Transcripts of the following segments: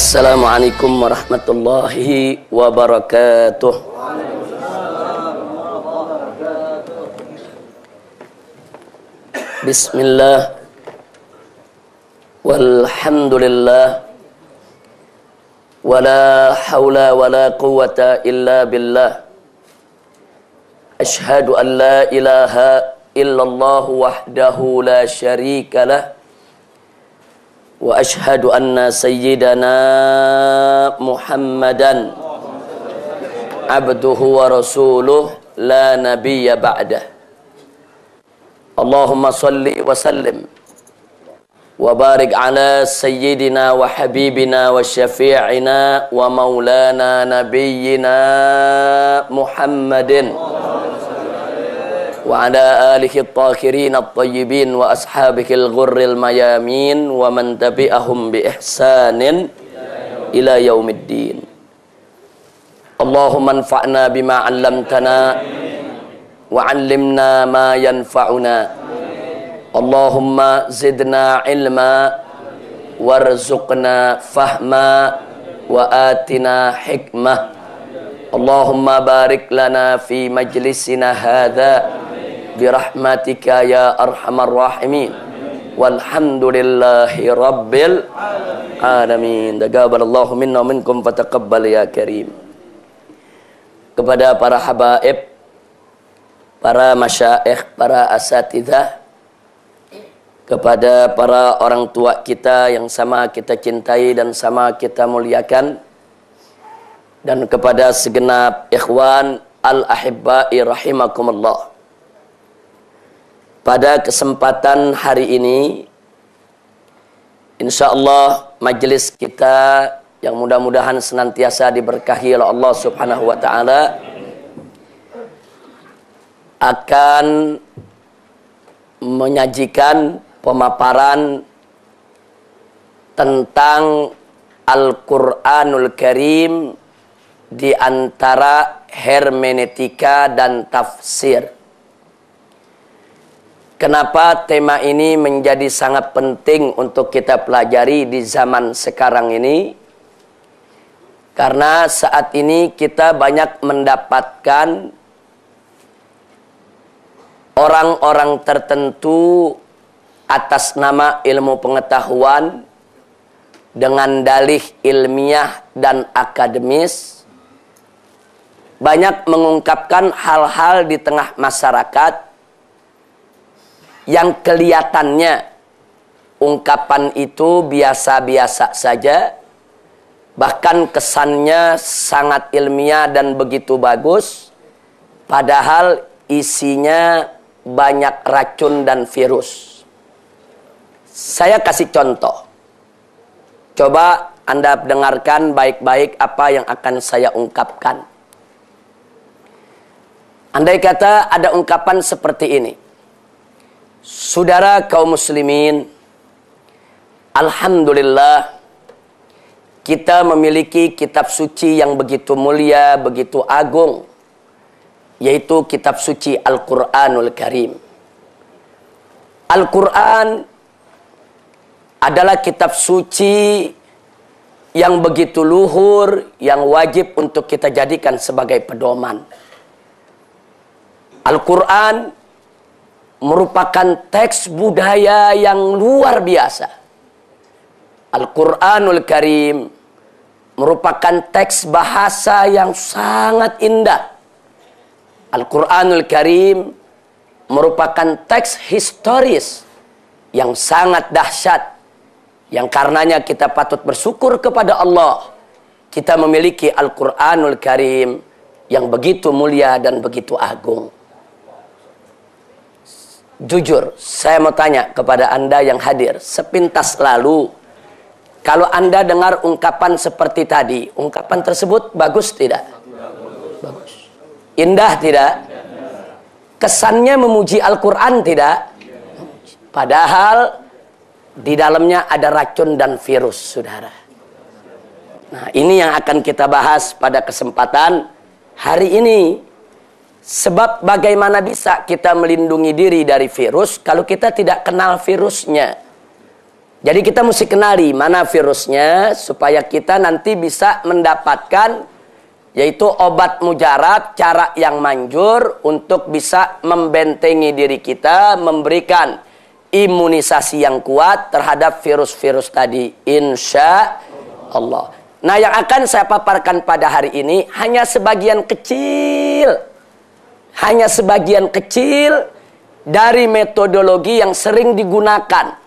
Assalamualaikum warahmatullahi wabarakatuh. Bismillah, walhamdulillah, wala hawla wala quwwata illa billah. Ashhadu an la ilaha illallah wahdahu la syarika lah, wa ashhadu anna sayyidana Muhammadan abduhu wa rasuluh la nabiyya ba'dah. Allahumma salli wa sallim wa barik ala sayyidina wa habibina wa syafi'ina wa maulana nabiyyina Muhammadin wa ala alihi at-tahirin at-tayyibin wa ashabihi al-ghurril mayamin wa man tabi'ahum bi ihsanin ila yaumiddin. Allahumma anfa'na bima 'allamtana wa 'allimna ma yanfa'una. Allahumma zidna ilma warzuqna fahma wa atina hikmah. Allahumma barik lana fi majlisina hadha birahmatika ya arhamar rahimin. Walhamdulillahi rabbil alamin. Taqabbalallahu minna wa minkum fataqabbal ya karim. Kepada para habaib, para masyaikh, para asatidzah, kepada para orang tua kita yang sama kita cintai dan sama kita muliakan, dan kepada segenap ikhwan al-ahibba'i rahimakumullah. Pada kesempatan hari ini, insyaallah majelis kita yang mudah-mudahan senantiasa diberkahi oleh Allah Subhanahu wa taala akan menyajikan pemaparan tentang Al-Qur'anul Karim di antara hermeneutika dan tafsir. Kenapa tema ini menjadi sangat penting untuk kita pelajari di zaman sekarang ini? Karena saat ini kita banyak mendapatkan orang-orang tertentu atas nama ilmu pengetahuan dengan dalih ilmiah dan akademis banyak mengungkapkan hal-hal di tengah masyarakat yang kelihatannya ungkapan itu biasa-biasa saja, bahkan kesannya sangat ilmiah dan begitu bagus, padahal isinya banyak racun dan virus. Saya kasih contoh. Coba Anda dengarkan baik-baik apa yang akan saya ungkapkan. Andai kata ada ungkapan seperti ini. Saudara kaum muslimin, alhamdulillah kita memiliki kitab suci yang begitu mulia, begitu agung, yaitu kitab suci Al-Qur'anul Karim. Al-Qur'an adalah kitab suci yang begitu luhur, yang wajib untuk kita jadikan sebagai pedoman. Al-Qur'an merupakan teks budaya yang luar biasa. Al-Qur'anul Karim merupakan teks bahasa yang sangat indah. Al-Qur'anul Karim merupakan teks historis yang sangat dahsyat, yang karenanya kita patut bersyukur kepada Allah. Kita memiliki Al-Qur'anul Karim yang begitu mulia dan begitu agung. Jujur, saya mau tanya kepada Anda yang hadir, sepintas lalu, kalau Anda dengar ungkapan seperti tadi, ungkapan tersebut bagus tidak? Bagus. Indah tidak? Kesannya memuji Al-Quran tidak? Padahal di dalamnya ada racun dan virus, saudara. Nah, ini yang akan kita bahas pada kesempatan hari ini. Sebab bagaimana bisa kita melindungi diri dari virus kalau kita tidak kenal virusnya? Jadi kita mesti kenali mana virusnya supaya kita nanti bisa mendapatkan yaitu obat mujarab, cara yang manjur untuk bisa membentengi diri kita, memberikan imunisasi yang kuat terhadap virus-virus tadi, insya Allah. Nah, yang akan saya paparkan pada hari ini hanya sebagian kecil dari metodologi yang sering digunakan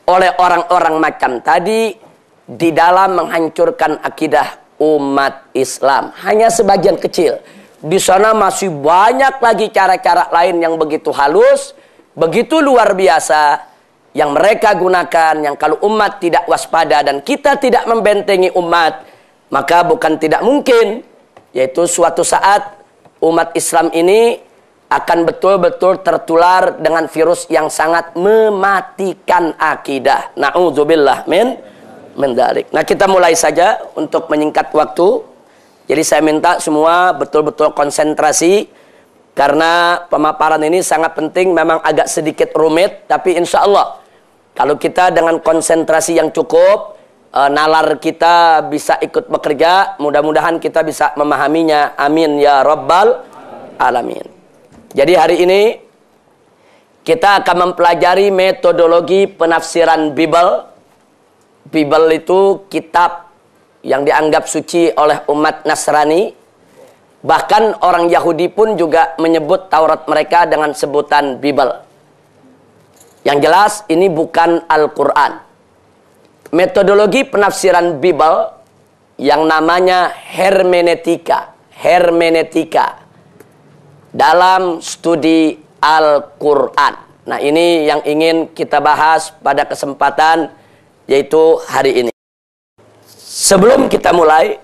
oleh orang-orang macam tadi di dalam menghancurkan akidah umat Islam. Hanya sebagian kecil. Di sana masih banyak lagi cara-cara lain yang begitu halus, begitu luar biasa yang mereka gunakan, yang kalau umat tidak waspada dan kita tidak membentengi umat, maka bukan tidak mungkin yaitu suatu saat umat Islam ini akan betul-betul tertular dengan virus yang sangat mematikan akidah. Na'udzubillah min dzalik. Nah, kita mulai saja untuk menyingkat waktu. Jadi saya minta semua betul-betul konsentrasi karena pemaparan ini sangat penting, memang agak sedikit rumit, tapi insya Allah kalau kita dengan konsentrasi yang cukup, nalar kita bisa ikut bekerja, mudah-mudahan kita bisa memahaminya. Amin ya rabbal alamin. Jadi hari ini kita akan mempelajari metodologi penafsiran Bible. Bible itu kitab yang dianggap suci oleh umat Nasrani. Bahkan orang Yahudi pun juga menyebut Taurat mereka dengan sebutan Bible. Yang jelas ini bukan Al-Quran. Metodologi penafsiran Bible yang namanya hermeneutika. Dalam studi Al-Quran. Nah, ini yang ingin kita bahas pada kesempatan yaitu hari ini. Sebelum kita mulai,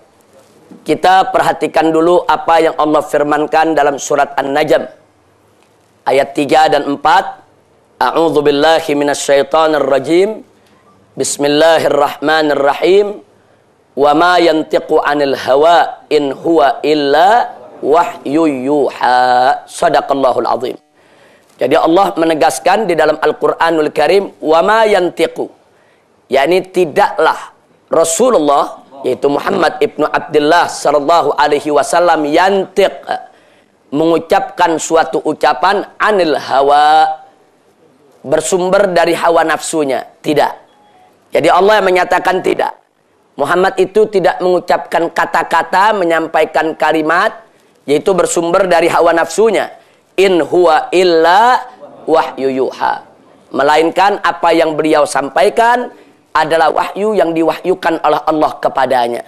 kita perhatikan dulu apa yang Allah firmankan dalam surat An-Najm ayat 3 dan 4. A'udzu billahi minasyaitonir rajim. Bismillahirrahmanirrahim. Wa ma yantiqu 'anil hawa in huwa illa wahyu yuha. Sadaqallahul azim. Jadi Allah menegaskan di dalam Al-Quranul Karim, wa ma yantiqu, yakni tidaklah Rasulullah yaitu Muhammad ibnu Abdullah sallallahu alaihi wasallam yantiq, mengucapkan suatu ucapan anil hawa, bersumber dari hawa nafsunya. Tidak. Jadi Allah yang menyatakan tidak. Muhammad itu tidak mengucapkan kata-kata, menyampaikan kalimat yaitu bersumber dari hawa nafsunya. In huwa illa wahyu yuha. Melainkan apa yang beliau sampaikan adalah wahyu yang diwahyukan oleh Allah kepadanya.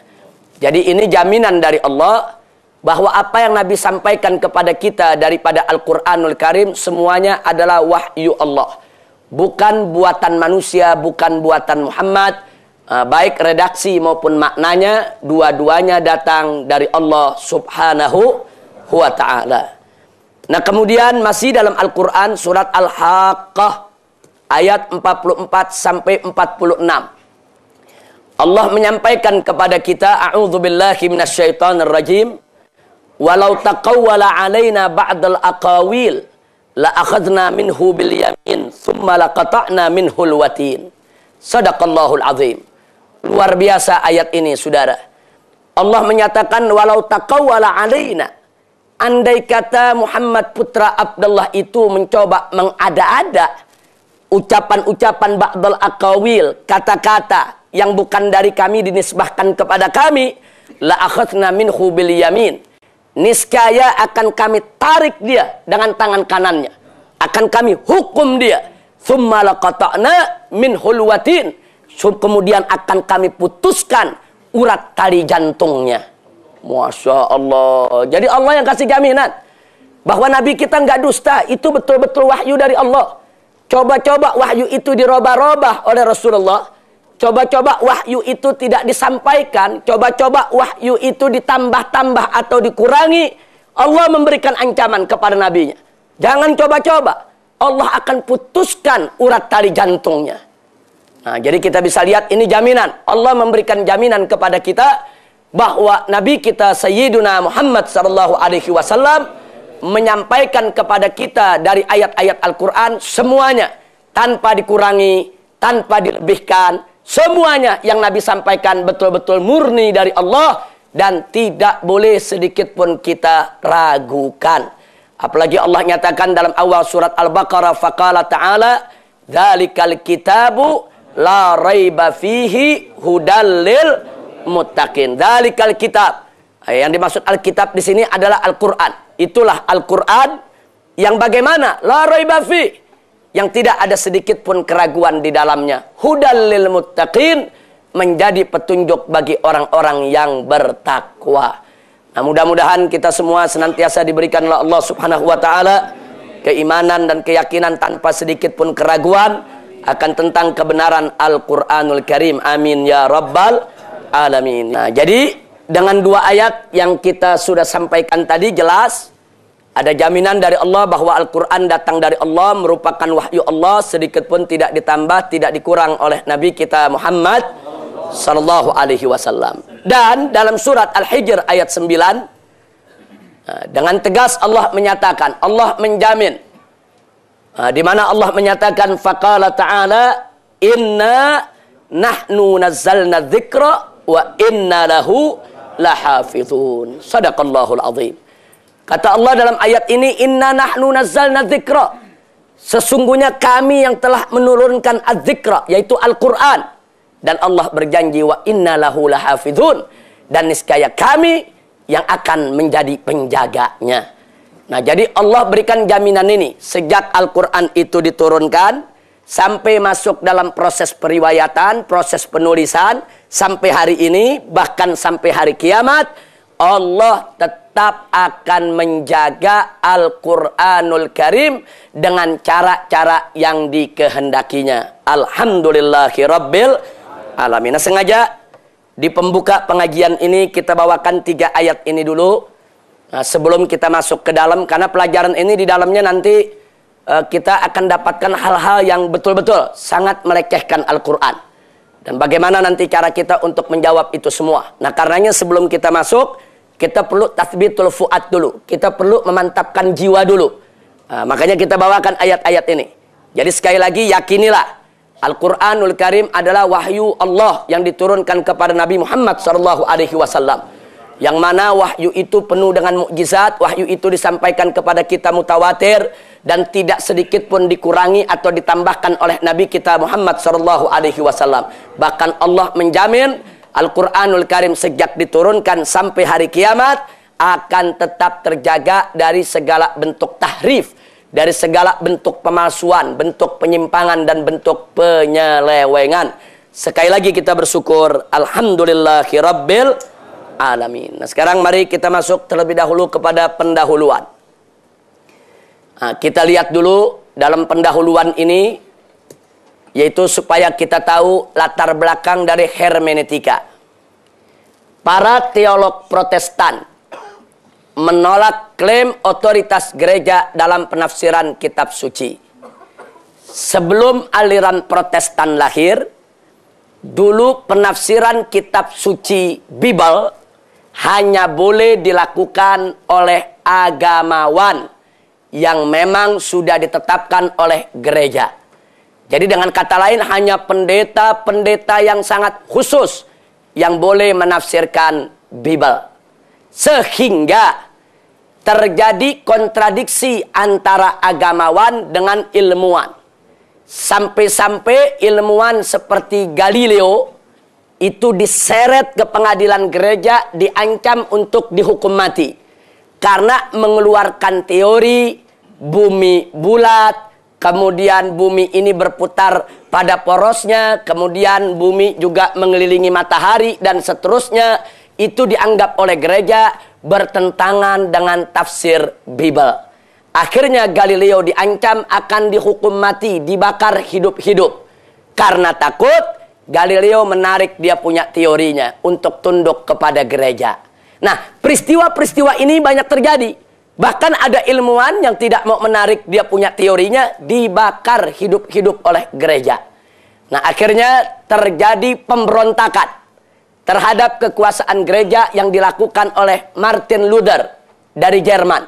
Jadi ini jaminan dari Allah bahwa apa yang Nabi sampaikan kepada kita daripada Al-Quranul Karim semuanya adalah wahyu Allah. Bukan buatan manusia, bukan buatan Muhammad. Baik redaksi maupun maknanya, dua-duanya datang dari Allah subhanahu wa ta'ala. Nah, kemudian masih dalam Al-Quran surat Al-Haqqah ayat 44 sampai 46. Allah menyampaikan kepada kita, a'udzu billahi minasyaitonir rajim. Walau taqawwala 'alaina ba'dal aqawil la akhadna minhu bil yamin thumma laqata'na minhul watin. Sadaqallahul azim. Luar biasa ayat ini, saudara. Allah menyatakan walau taqawwala 'alaina, andai kata Muhammad putra Abdullah itu mencoba mengada-ada ucapan-ucapan ba'dal aqawil, kata-kata yang bukan dari kami dinisbahkan kepada kami, la akhadna minhu bil yamin, niscaya akan kami tarik dia dengan tangan kanannya, akan kami hukum dia, thumma laqata'na minhul watin, kemudian akan kami putuskan urat tali jantungnya. Masya Allah. Jadi Allah yang kasih jaminan bahwa Nabi kita nggak dusta. Itu betul-betul wahyu dari Allah. Coba-coba wahyu itu dirobah-robah oleh Rasulullah. Coba-coba wahyu itu tidak disampaikan. Coba-coba wahyu itu ditambah-tambah atau dikurangi. Allah memberikan ancaman kepada nabinya. Jangan coba-coba. Allah akan putuskan urat tali jantungnya. Nah, jadi kita bisa lihat ini jaminan. Allah memberikan jaminan kepada kita bahwa Nabi kita Sayyiduna Muhammad sallallahu alaihi wasallam menyampaikan kepada kita dari ayat-ayat Al-Quran semuanya tanpa dikurangi, tanpa dilebihkan. Semuanya yang Nabi sampaikan betul-betul murni dari Allah dan tidak boleh sedikit pun kita ragukan. Apalagi Allah nyatakan dalam awal surat Al-Baqarah, faqala ta'ala, dzalikal kitabu la raiba fihi hudal lil muttaqin. Dzalikal kitab. Yang dimaksud Alkitab di sini adalah Al-Qur'an. Itulah Al-Qur'an yang bagaimana? La raiba fihi, yang tidak ada sedikit pun keraguan di dalamnya. Hudal lil muttaqin, menjadi petunjuk bagi orang-orang yang bertakwa. Nah, mudah-mudahan kita semua senantiasa diberikan oleh Allah Subhanahu wa taala keimanan dan keyakinan tanpa sedikit pun keraguan akan tentang kebenaran Al-Qur'anul Karim. Amin ya rabbal alamin. Nah, jadi dengan dua ayat yang kita sudah sampaikan tadi jelas ada jaminan dari Allah bahwa Al-Quran datang dari Allah, merupakan wahyu Allah, sedikit pun tidak ditambah, tidak dikurang oleh Nabi kita Muhammad sallallahu alaihi wasallam. Dan dalam surat Al-Hijr ayat 9, dengan tegas Allah menyatakan, Allah menjamin, di mana Allah menyatakan, faqala ta'ala, inna nahnu nazzalna dzikra wa inna lahu lahafizun. Shadaqallahul azim. Kata Allah dalam ayat ini, inna nahnu nazzalna dzikra, sesungguhnya kami yang telah menurunkan az-dzikra, yaitu Al-Quran. Dan Allah berjanji, wa inna lahu lahafizun, dan niscaya kami yang akan menjadi penjaganya. Nah, jadi Allah berikan jaminan ini sejak Al-Quran itu diturunkan sampai masuk dalam proses periwayatan, proses penulisan sampai hari ini, bahkan sampai hari kiamat, Allah tetap akan menjaga Al-Quranul Karim dengan cara-cara yang dikehendakinya. Alhamdulillahi rabbil alamin. Nah, sengaja di pembuka pengajian ini kita bawakan 3 ayat ini dulu. Nah, sebelum kita masuk ke dalam, karena pelajaran ini di dalamnya nanti kita akan dapatkan hal-hal yang betul-betul sangat melecehkan Al-Quran. Dan bagaimana nanti cara kita untuk menjawab itu semua. Nah, karenanya sebelum kita masuk, kita perlu tathbitul fuad dulu. Kita perlu memantapkan jiwa dulu. Nah, makanya kita bawakan ayat-ayat ini. Jadi sekali lagi yakinilah, Al-Quranul Karim adalah wahyu Allah yang diturunkan kepada Nabi Muhammad SAW. Yang mana wahyu itu penuh dengan mukjizat, wahyu itu disampaikan kepada kita mutawatir, dan tidak sedikit pun dikurangi atau ditambahkan oleh Nabi kita Muhammad SAW. Bahkan Allah menjamin Al-Quranul Karim sejak diturunkan sampai hari kiamat akan tetap terjaga dari segala bentuk tahrif, dari segala bentuk pemalsuan, bentuk penyimpangan, dan bentuk penyelewengan. Sekali lagi kita bersyukur, alhamdulillahi rabbil alamin. Nah, sekarang mari kita masuk terlebih dahulu kepada pendahuluan. Nah, kita lihat dulu dalam pendahuluan ini, yaitu supaya kita tahu latar belakang dari hermeneutika. Para teolog Protestan menolak klaim otoritas gereja dalam penafsiran kitab suci. Sebelum aliran Protestan lahir, dulu penafsiran kitab suci Bible hanya boleh dilakukan oleh agamawan yang memang sudah ditetapkan oleh gereja. Jadi dengan kata lain, hanya pendeta-pendeta yang sangat khusus yang boleh menafsirkan Bible. Sehingga terjadi kontradiksi antara agamawan dengan ilmuwan. Sampai-sampai ilmuwan seperti Galileo itu diseret ke pengadilan gereja, diancam untuk dihukum mati. Karena mengeluarkan teori bumi bulat, kemudian bumi ini berputar pada porosnya, kemudian bumi juga mengelilingi matahari, dan seterusnya. Itu dianggap oleh gereja bertentangan dengan tafsir Bible. Akhirnya Galileo diancam akan dihukum mati, dibakar hidup-hidup. Karena takut, Galileo menarik dia punya teorinya untuk tunduk kepada gereja. Nah, peristiwa-peristiwa ini banyak terjadi. Bahkan ada ilmuwan yang tidak mau menarik dia punya teorinya, dibakar hidup-hidup oleh gereja. Nah, akhirnya terjadi pemberontakan terhadap kekuasaan gereja yang dilakukan oleh Martin Luther dari Jerman.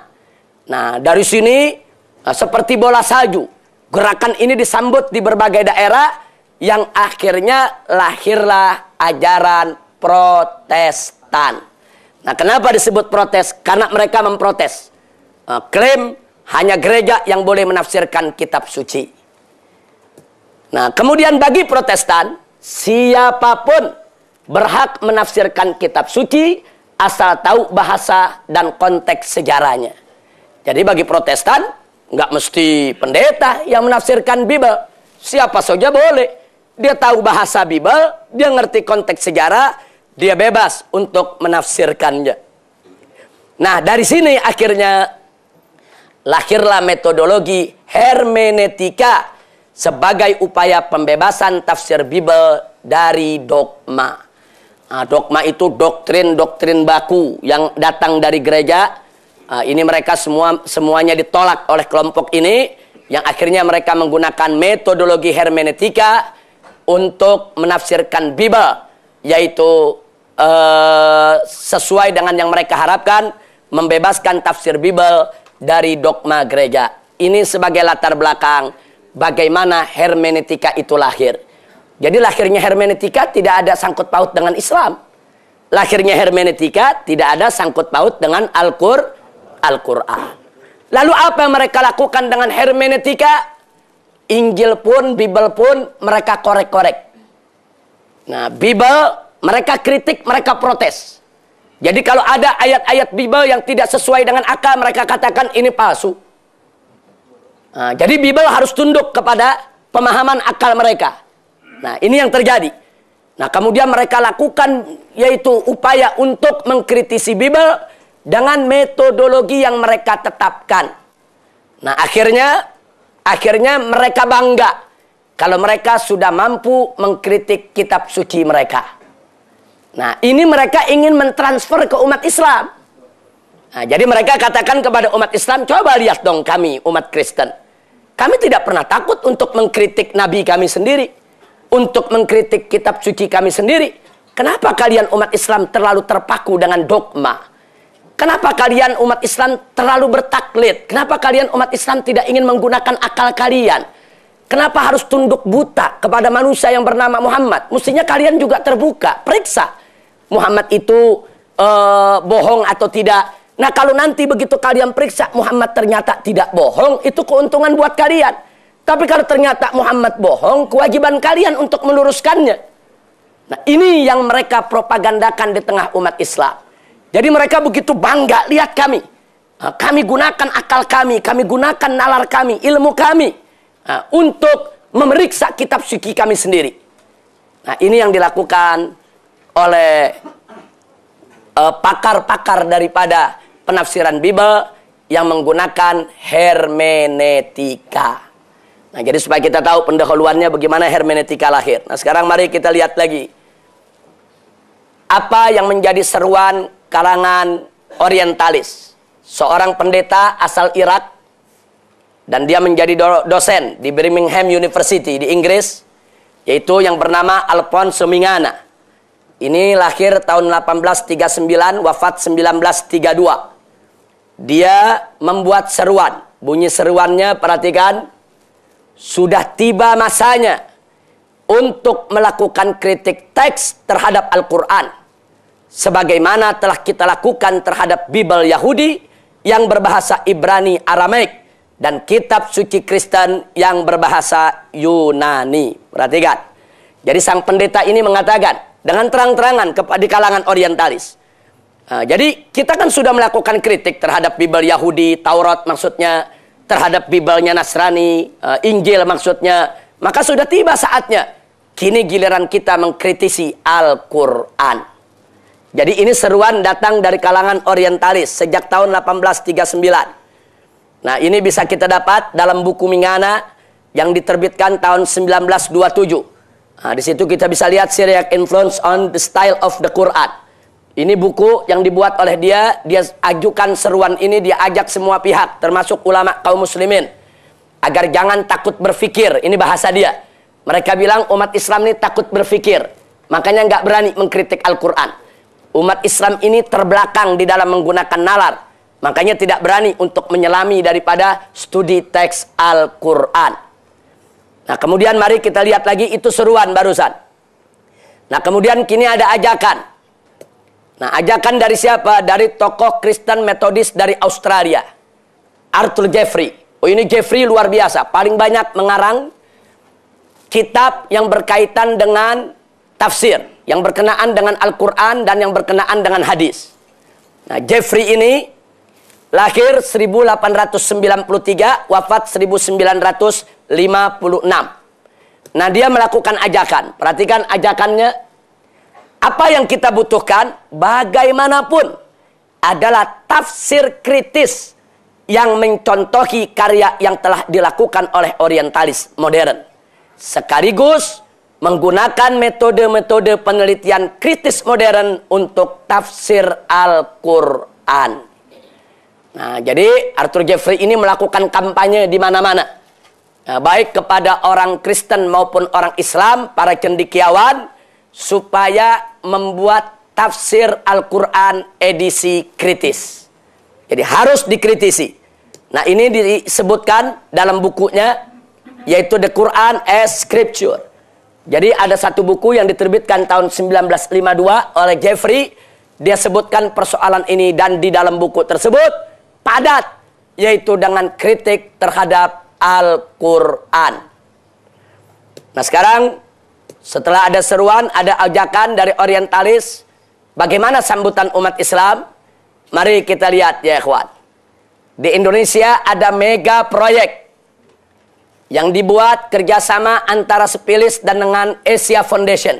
Nah, dari sini seperti bola salju, gerakan ini disambut di berbagai daerah, yang akhirnya lahirlah ajaran Protestan. Nah, kenapa disebut protes? Karena mereka memprotes. Klaim hanya gereja yang boleh menafsirkan kitab suci. Nah, kemudian bagi Protestan, siapapun berhak menafsirkan kitab suci asal tahu bahasa dan konteks sejarahnya. Jadi bagi Protestan, nggak mesti pendeta yang menafsirkan Bible. Siapa saja boleh. Dia tahu bahasa Bible, dia ngerti konteks sejarah, dia bebas untuk menafsirkannya. Nah, dari sini akhirnya lahirlah metodologi hermeneutika sebagai upaya pembebasan tafsir Bible dari dogma. Nah, dogma itu doktrin-doktrin baku yang datang dari gereja. Ini mereka semuanya ditolak oleh kelompok ini, yang akhirnya mereka menggunakan metodologi hermeneutika untuk menafsirkan Bible, yaitu sesuai dengan yang mereka harapkan, membebaskan tafsir Bible dari dogma gereja. Ini sebagai latar belakang bagaimana hermeneutika itu lahir. Jadi lahirnya hermeneutika tidak ada sangkut paut dengan Islam. Lahirnya hermeneutika tidak ada sangkut paut dengan Al-Quran. Lalu apa yang mereka lakukan dengan hermeneutika? Injil pun, Bible pun mereka korek-korek. Nah, Bible mereka kritik, mereka protes. Jadi kalau ada ayat-ayat Bible yang tidak sesuai dengan akal, mereka katakan ini palsu. Nah, jadi Bible harus tunduk kepada pemahaman akal mereka. Nah, ini yang terjadi. Nah, kemudian mereka lakukan yaitu upaya untuk mengkritisi Bible dengan metodologi yang mereka tetapkan. Nah, akhirnya mereka bangga kalau mereka sudah mampu mengkritik kitab suci mereka. Nah, ini mereka ingin mentransfer ke umat Islam. Nah, jadi mereka katakan kepada umat Islam, coba lihat dong kami umat Kristen. Kami tidak pernah takut untuk mengkritik nabi kami sendiri, untuk mengkritik kitab suci kami sendiri. Kenapa kalian umat Islam terlalu terpaku dengan dogma? Kenapa kalian umat Islam terlalu bertaklid? Kenapa kalian umat Islam tidak ingin menggunakan akal kalian? Kenapa harus tunduk buta kepada manusia yang bernama Muhammad? Mestinya kalian juga terbuka, periksa Muhammad itu bohong atau tidak. Nah, kalau nanti begitu kalian periksa Muhammad ternyata tidak bohong, itu keuntungan buat kalian. Tapi kalau ternyata Muhammad bohong, kewajiban kalian untuk meluruskannya. Nah, ini yang mereka propagandakan di tengah umat Islam. Jadi mereka begitu bangga, lihat kami. Kami gunakan akal kami gunakan nalar kami, ilmu kami untuk memeriksa kitab suci kami sendiri. Nah, ini yang dilakukan oleh pakar-pakar daripada penafsiran Bible yang menggunakan hermeneutika. Nah, jadi supaya kita tahu pendahuluannya bagaimana hermeneutika lahir. Nah, sekarang mari kita lihat lagi apa yang menjadi seruan kalangan orientalis. Seorang pendeta asal Irak dan dia menjadi dosen di Birmingham University di Inggris, yaitu yang bernama Alphonse Mingana. Ini lahir tahun 1839, wafat 1932. Dia membuat seruan. Bunyi seruannya, perhatikan. Sudah tiba masanya untuk melakukan kritik teks terhadap Al-Quran, sebagaimana telah kita lakukan terhadap Bible Yahudi yang berbahasa Ibrani Aramaik dan kitab suci Kristen yang berbahasa Yunani. Perhatikan. Jadi sang pendeta ini mengatakan dengan terang-terangan di kalangan orientalis. Jadi kita kan sudah melakukan kritik terhadap Bible Yahudi, Taurat maksudnya, terhadap Bible-nya Nasrani, Injil maksudnya. Maka sudah tiba saatnya. Kini giliran kita mengkritisi Al-Quran. Jadi ini seruan datang dari kalangan orientalis sejak tahun 1839. Nah, ini bisa kita dapat dalam buku Mingana yang diterbitkan tahun 1927. Nah, di situ kita bisa lihat Syriac Influence on the Style of the Quran. Ini buku yang dibuat oleh dia ajukan seruan ini, dia ajak semua pihak, termasuk ulama kaum muslimin, agar jangan takut berpikir. Ini bahasa dia. Mereka bilang umat Islam ini takut berpikir, makanya nggak berani mengkritik Al-Quran. Umat Islam ini terbelakang di dalam menggunakan nalar, makanya tidak berani untuk menyelami daripada studi teks Al-Quran. Nah, kemudian mari kita lihat lagi, itu seruan barusan. Nah, kemudian kini ada ajakan. Nah, ajakan dari siapa? Dari tokoh Kristen Metodis dari Australia, Arthur Jeffrey. Oh, ini Jeffrey luar biasa, paling banyak mengarang kitab yang berkaitan dengan tafsir, yang berkenaan dengan Al-Quran dan yang berkenaan dengan hadis. Nah, Jeffrey ini lahir 1893, wafat 1956. Nah, dia melakukan ajakan. Perhatikan ajakannya. Apa yang kita butuhkan, bagaimanapun, adalah tafsir kritis yang mencontohi karya yang telah dilakukan oleh orientalis modern. Sekaligus menggunakan metode-metode penelitian kritis modern untuk tafsir Al-Quran. Nah, jadi Arthur Jeffrey ini melakukan kampanye di mana-mana. Nah, baik kepada orang Kristen maupun orang Islam, para cendekiawan, supaya membuat tafsir Al-Quran edisi kritis. Jadi harus dikritisi. Nah, ini disebutkan dalam bukunya, yaitu The Quran as Scripture. Jadi ada satu buku yang diterbitkan tahun 1952 oleh Jeffrey. Dia sebutkan persoalan ini, dan di dalam buku tersebut padat, yaitu dengan kritik terhadap Al-Quran. Nah, sekarang setelah ada seruan, ada ajakan dari orientalis, bagaimana sambutan umat Islam? Mari kita lihat ya ikhwan. Di Indonesia ada mega proyek yang dibuat kerjasama antara Sepilis dan dengan Asia Foundation.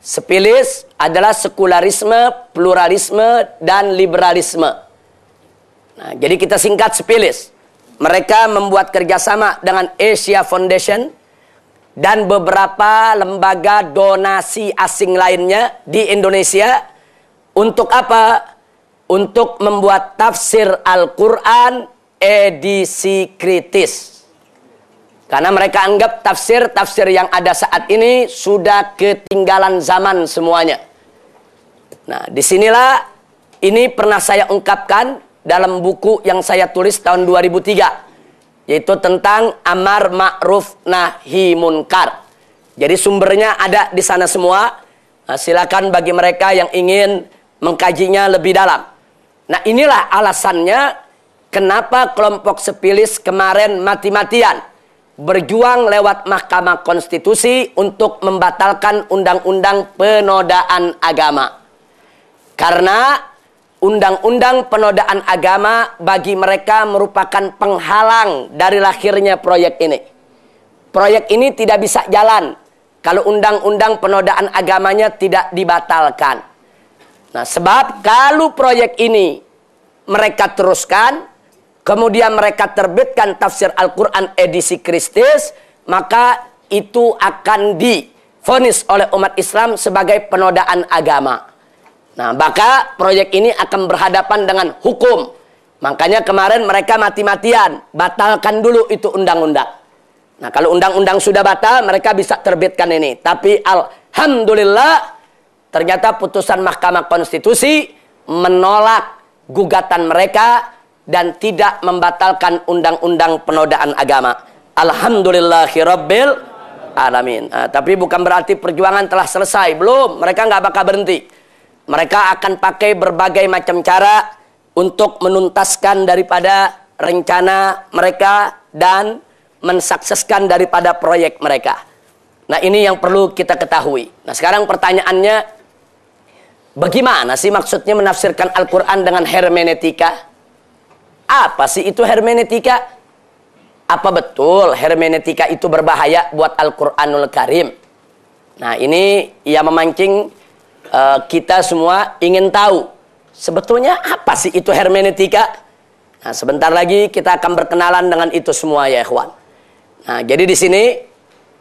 Sepilis adalah sekularisme, pluralisme, dan liberalisme. Nah, jadi kita singkat Sepilis. Mereka membuat kerjasama dengan Asia Foundation dan beberapa lembaga donasi asing lainnya di Indonesia. Untuk apa? Untuk membuat tafsir Al-Quran edisi kritis. Karena mereka anggap tafsir-tafsir yang ada saat ini sudah ketinggalan zaman semuanya. Nah, disinilah ini pernah saya ungkapkan dalam buku yang saya tulis tahun 2003. Yaitu tentang amar ma'ruf nahi munkar. Jadi sumbernya ada di sana semua. Nah, silakan bagi mereka yang ingin mengkajinya lebih dalam. Nah, inilah alasannya kenapa kelompok Sepilis kemarin mati-matian berjuang lewat Mahkamah Konstitusi untuk membatalkan undang-undang penodaan agama. Karena undang-undang penodaan agama bagi mereka merupakan penghalang dari lahirnya proyek ini. Proyek ini tidak bisa jalan kalau undang-undang penodaan agamanya tidak dibatalkan. Nah, sebab kalau proyek ini mereka teruskan, kemudian mereka terbitkan tafsir Al-Quran edisi kritis, maka itu akan divonis oleh umat Islam sebagai penodaan agama. Nah, maka proyek ini akan berhadapan dengan hukum. Makanya kemarin mereka mati-matian, batalkan dulu itu undang-undang. Nah, kalau undang-undang sudah batal, mereka bisa terbitkan ini. Tapi alhamdulillah, ternyata putusan Mahkamah Konstitusi menolak gugatan mereka dan tidak membatalkan undang-undang penodaan agama. Alhamdulillahirabbil alamin. Nah, tapi bukan berarti perjuangan telah selesai. Belum, mereka nggak bakal berhenti. Mereka akan pakai berbagai macam cara untuk menuntaskan daripada rencana mereka dan mensukseskan daripada proyek mereka. Nah, ini yang perlu kita ketahui. Nah, sekarang pertanyaannya, bagaimana sih maksudnya menafsirkan Al-Quran dengan hermeneutika? Apa sih itu hermeneutika? Apa betul hermeneutika itu berbahaya buat Al-Quranul Karim? Nah, ini yang memancing kita semua ingin tahu sebetulnya apa sih itu hermeneutika. Nah, sebentar lagi kita akan berkenalan dengan itu semua ya ikhwan. Nah, jadi di sini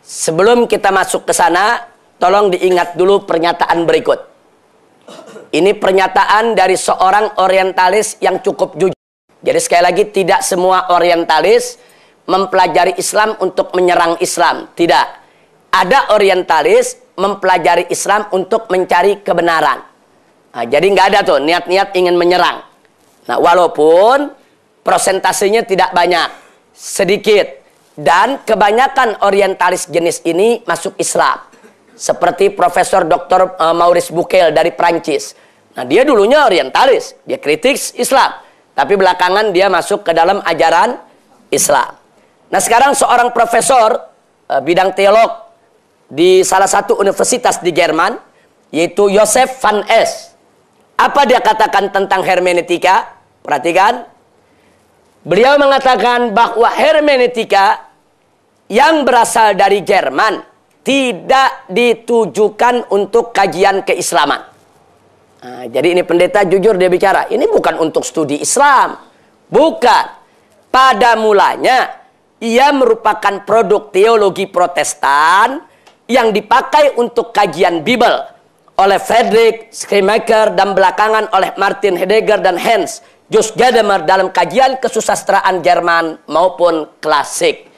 sebelum kita masuk ke sana, tolong diingat dulu pernyataan berikut. Ini pernyataan dari seorang orientalis yang cukup jujur. Jadi sekali lagi, tidak semua orientalis mempelajari Islam untuk menyerang Islam. Tidak. Ada orientalis mempelajari Islam untuk mencari kebenaran. Nah, jadi nggak ada tuh niat-niat ingin menyerang. Nah, walaupun prosentasenya tidak banyak, sedikit. Dan kebanyakan orientalis jenis ini masuk Islam. Seperti Profesor Dr. Maurice Bucaille dari Prancis. Nah, dia dulunya orientalis, dia kritik Islam. Tapi belakangan dia masuk ke dalam ajaran Islam. Nah, sekarang seorang profesor bidang teolog di salah satu universitas di Jerman, yaitu Joseph van Es. Apa dia katakan tentang hermeneutika? Perhatikan. Beliau mengatakan bahwa hermeneutika yang berasal dari Jerman tidak ditujukan untuk kajian keislaman. Nah, jadi ini pendeta jujur dia bicara. Ini bukan untuk studi Islam. Bukan. Pada mulanya, ia merupakan produk teologi Protestan yang dipakai untuk kajian Bible oleh Friedrich Schleiermacher dan belakangan oleh Martin Heidegger dan Hans Jost Gadamer dalam kajian kesusastraan Jerman maupun klasik.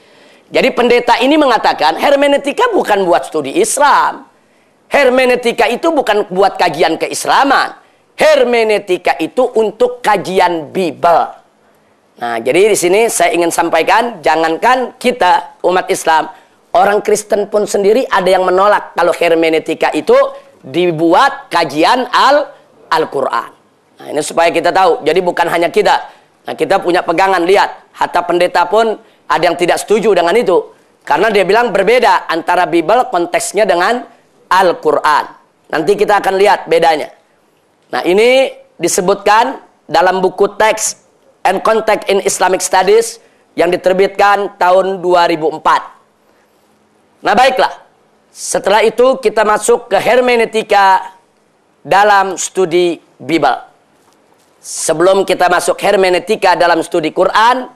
Jadi pendeta ini mengatakan hermeneutika bukan buat studi Islam. Hermeneutika itu bukan buat kajian keislaman. Hermeneutika itu untuk kajian Bible. Nah, jadi di sini saya ingin sampaikan, jangankan kita umat Islam, orang Kristen pun sendiri ada yang menolak kalau hermeneutika itu dibuat kajian Al-Quran. Nah, ini supaya kita tahu. Jadi bukan hanya kita. Nah, kita punya pegangan, lihat. Hatta pendeta pun ada yang tidak setuju dengan itu. Karena dia bilang berbeda antara Bible konteksnya dengan Al-Quran. Nanti kita akan lihat bedanya. Nah, ini disebutkan dalam buku Text and Context in Islamic Studies yang diterbitkan tahun 2004. Nah, baiklah. Setelah itu kita masuk ke hermeneutika dalam studi Bible. Sebelum kita masuk hermeneutika dalam studi Quran,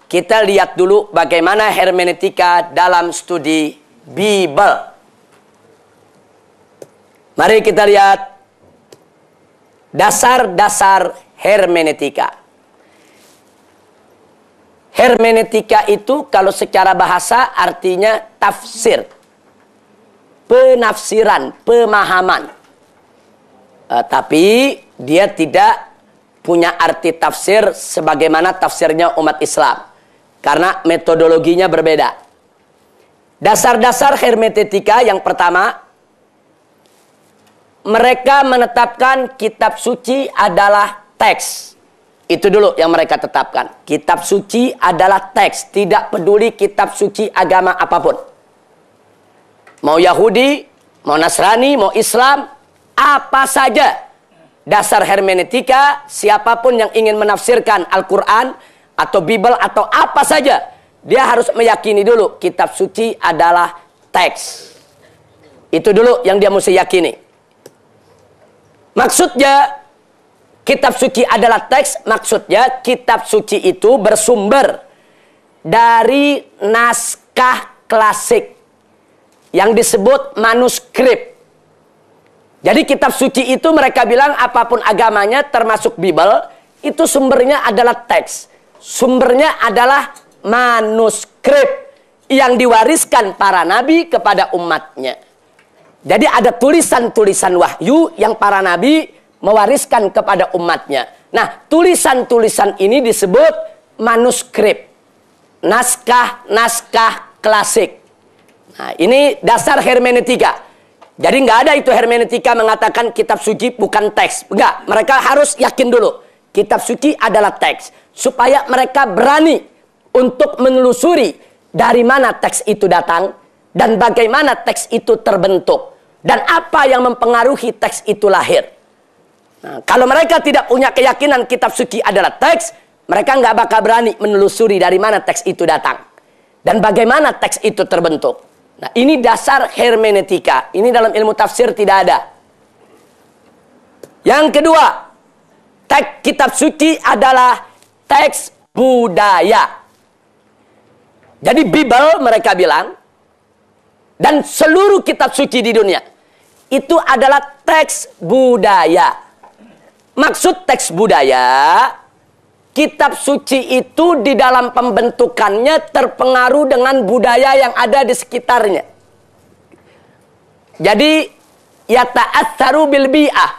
kita lihat dulu bagaimana hermeneutika dalam studi Bible. Mari kita lihat dasar-dasar hermeneutika. Hermeneutika itu kalau secara bahasa artinya tafsir, penafsiran, pemahaman. Tapi dia tidak punya arti tafsir sebagaimana tafsirnya umat Islam. Karena metodologinya berbeda. Dasar-dasar hermeneutika yang pertama, mereka menetapkan kitab suci adalah teks. Itu dulu yang mereka tetapkan. Kitab suci adalah teks. Tidak peduli kitab suci agama apapun. Mau Yahudi, mau Nasrani, mau Islam, apa saja. Dasar hermeneutika, siapapun yang ingin menafsirkan Al-Quran atau Bible atau apa saja, dia harus meyakini dulu kitab suci adalah teks. Itu dulu yang dia mesti yakini. Maksudnya kitab suci adalah teks, maksudnya kitab suci itu bersumber dari naskah klasik yang disebut manuskrip. Jadi kitab suci itu mereka bilang apapun agamanya termasuk Bible, itu sumbernya adalah teks. Sumbernya adalah manuskrip yang diwariskan para nabi kepada umatnya. Jadi ada tulisan-tulisan wahyu yang para nabi mewariskan kepada umatnya. Nah, tulisan-tulisan ini disebut manuskrip. Naskah-naskah klasik. Nah, ini dasar hermeneutika. Jadi nggak ada itu hermeneutika mengatakan kitab suci bukan teks. Enggak, mereka harus yakin dulu. Kitab suci adalah teks. Supaya mereka berani untuk menelusuri dari mana teks itu datang. Dan bagaimana teks itu terbentuk. Dan apa yang mempengaruhi teks itu lahir. Nah, kalau mereka tidak punya keyakinan kitab suci adalah teks, mereka nggak bakal berani menelusuri dari mana teks itu datang. Dan bagaimana teks itu terbentuk. Nah, ini dasar hermeneutika. Ini dalam ilmu tafsir tidak ada. Yang kedua, teks kitab suci adalah teks budaya. Jadi Bible mereka bilang, dan seluruh kitab suci di dunia itu adalah teks budaya. Maksud teks budaya, kitab suci itu di dalam pembentukannya terpengaruh dengan budaya yang ada di sekitarnya. Jadi yata'atsaru bil bi'ah.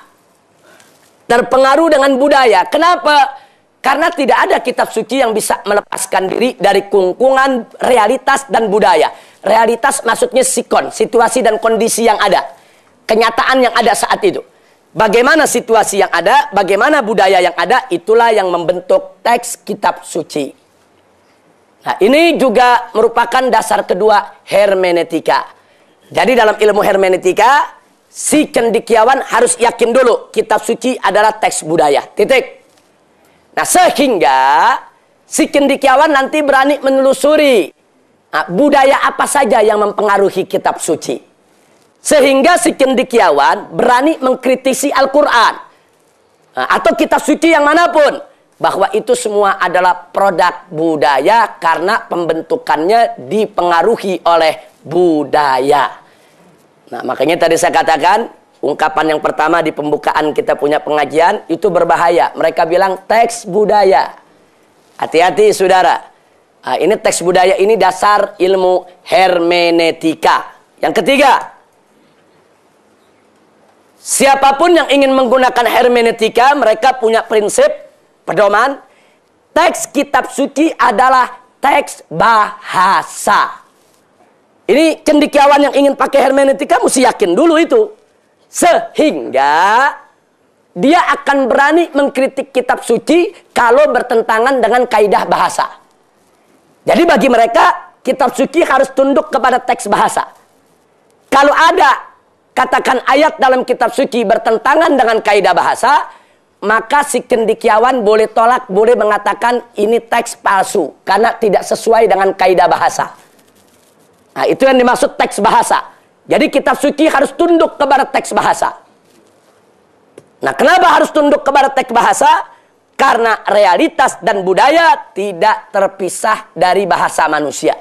Terpengaruh dengan budaya. Kenapa? Karena tidak ada kitab suci yang bisa melepaskan diri dari kungkungan realitas dan budaya. Realitas maksudnya sikon, situasi dan kondisi yang ada. Kenyataan yang ada saat itu. Bagaimana situasi yang ada, bagaimana budaya yang ada, itulah yang membentuk teks kitab suci. Nah, ini juga merupakan dasar kedua hermeneutika. Jadi dalam ilmu hermeneutika, si cendekiawan harus yakin dulu kitab suci adalah teks budaya. Titik. Nah, sehingga si cendekiawan nanti berani menelusuri budaya apa saja yang mempengaruhi kitab suci. Sehingga si cendekiawan berani mengkritisi Al-Quran atau kitab suci yang manapun, bahwa itu semua adalah produk budaya karena pembentukannya dipengaruhi oleh budaya. Nah, makanya tadi saya katakan, ungkapan yang pertama di pembukaan kita punya pengajian itu berbahaya. Mereka bilang teks budaya. Hati-hati saudara. Nah, ini teks budaya, ini dasar ilmu hermeneutika. Yang ketiga, siapapun yang ingin menggunakan hermeneutika, mereka punya prinsip pedoman. Teks kitab suci adalah teks bahasa. Ini cendekiawan yang ingin pakai hermeneutika mesti yakin dulu itu. Sehingga dia akan berani mengkritik kitab suci kalau bertentangan dengan kaidah bahasa. Jadi bagi mereka, kitab suci harus tunduk kepada teks bahasa. Kalau ada, katakan ayat dalam kitab suci bertentangan dengan kaidah bahasa, maka si cendekiawan boleh tolak, boleh mengatakan ini teks palsu. Karena tidak sesuai dengan kaidah bahasa. Nah, itu yang dimaksud teks bahasa. Jadi kitab suci harus tunduk kepada teks bahasa. Nah, kenapa harus tunduk kepada teks bahasa? Karena realitas dan budaya tidak terpisah dari bahasa manusia.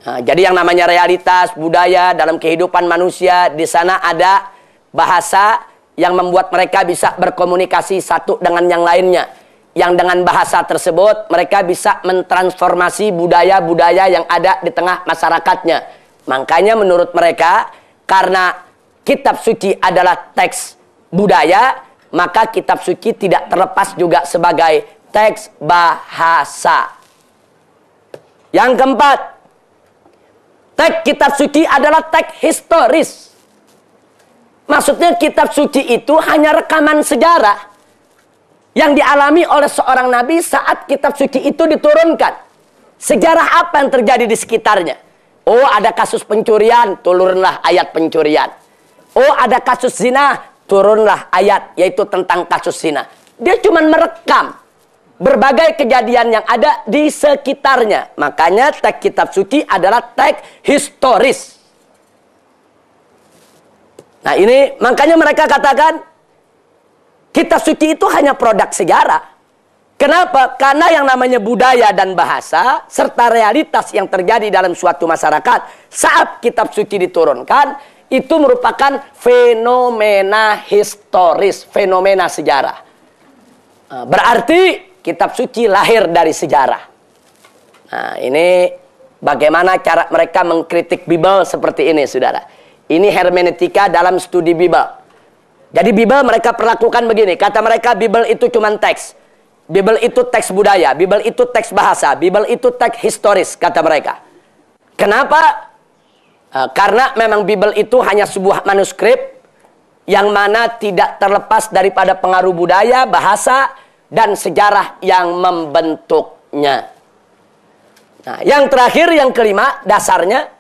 Nah, jadi yang namanya realitas, budaya dalam kehidupan manusia, di sana ada bahasa yang membuat mereka bisa berkomunikasi satu dengan yang lainnya. Yang dengan bahasa tersebut mereka bisa mentransformasi budaya-budaya yang ada di tengah masyarakatnya. Makanya menurut mereka, karena kitab suci adalah teks budaya, maka kitab suci tidak terlepas juga sebagai teks bahasa. Yang keempat, teks kitab suci adalah teks historis. Maksudnya kitab suci itu hanya rekaman sejarah yang dialami oleh seorang nabi saat kitab suci itu diturunkan. Sejarah apa yang terjadi di sekitarnya? Oh, ada kasus pencurian, turunlah ayat pencurian. Oh, ada kasus zina, turunlah ayat yaitu tentang kasus zina. Dia cuma merekam berbagai kejadian yang ada di sekitarnya. Makanya teks kitab suci adalah teks historis. Nah, ini makanya mereka katakan kitab suci itu hanya produk sejarah. Kenapa? Karena yang namanya budaya dan bahasa serta realitas yang terjadi dalam suatu masyarakat saat kitab suci diturunkan itu merupakan fenomena historis, fenomena sejarah. Berarti kitab suci lahir dari sejarah. Nah, ini bagaimana cara mereka mengkritik Bible seperti ini, saudara. Ini hermeneutika dalam studi Bible. Jadi Bible mereka perlakukan begini. Kata mereka Bible itu cuma teks. Bible itu teks budaya, Bible itu teks bahasa, Bible itu teks historis, kata mereka. Kenapa? Karena memang Bible itu hanya sebuah manuskrip yang mana tidak terlepas daripada pengaruh budaya, bahasa, dan sejarah yang membentuknya. Nah, yang terakhir, yang kelima, dasarnya,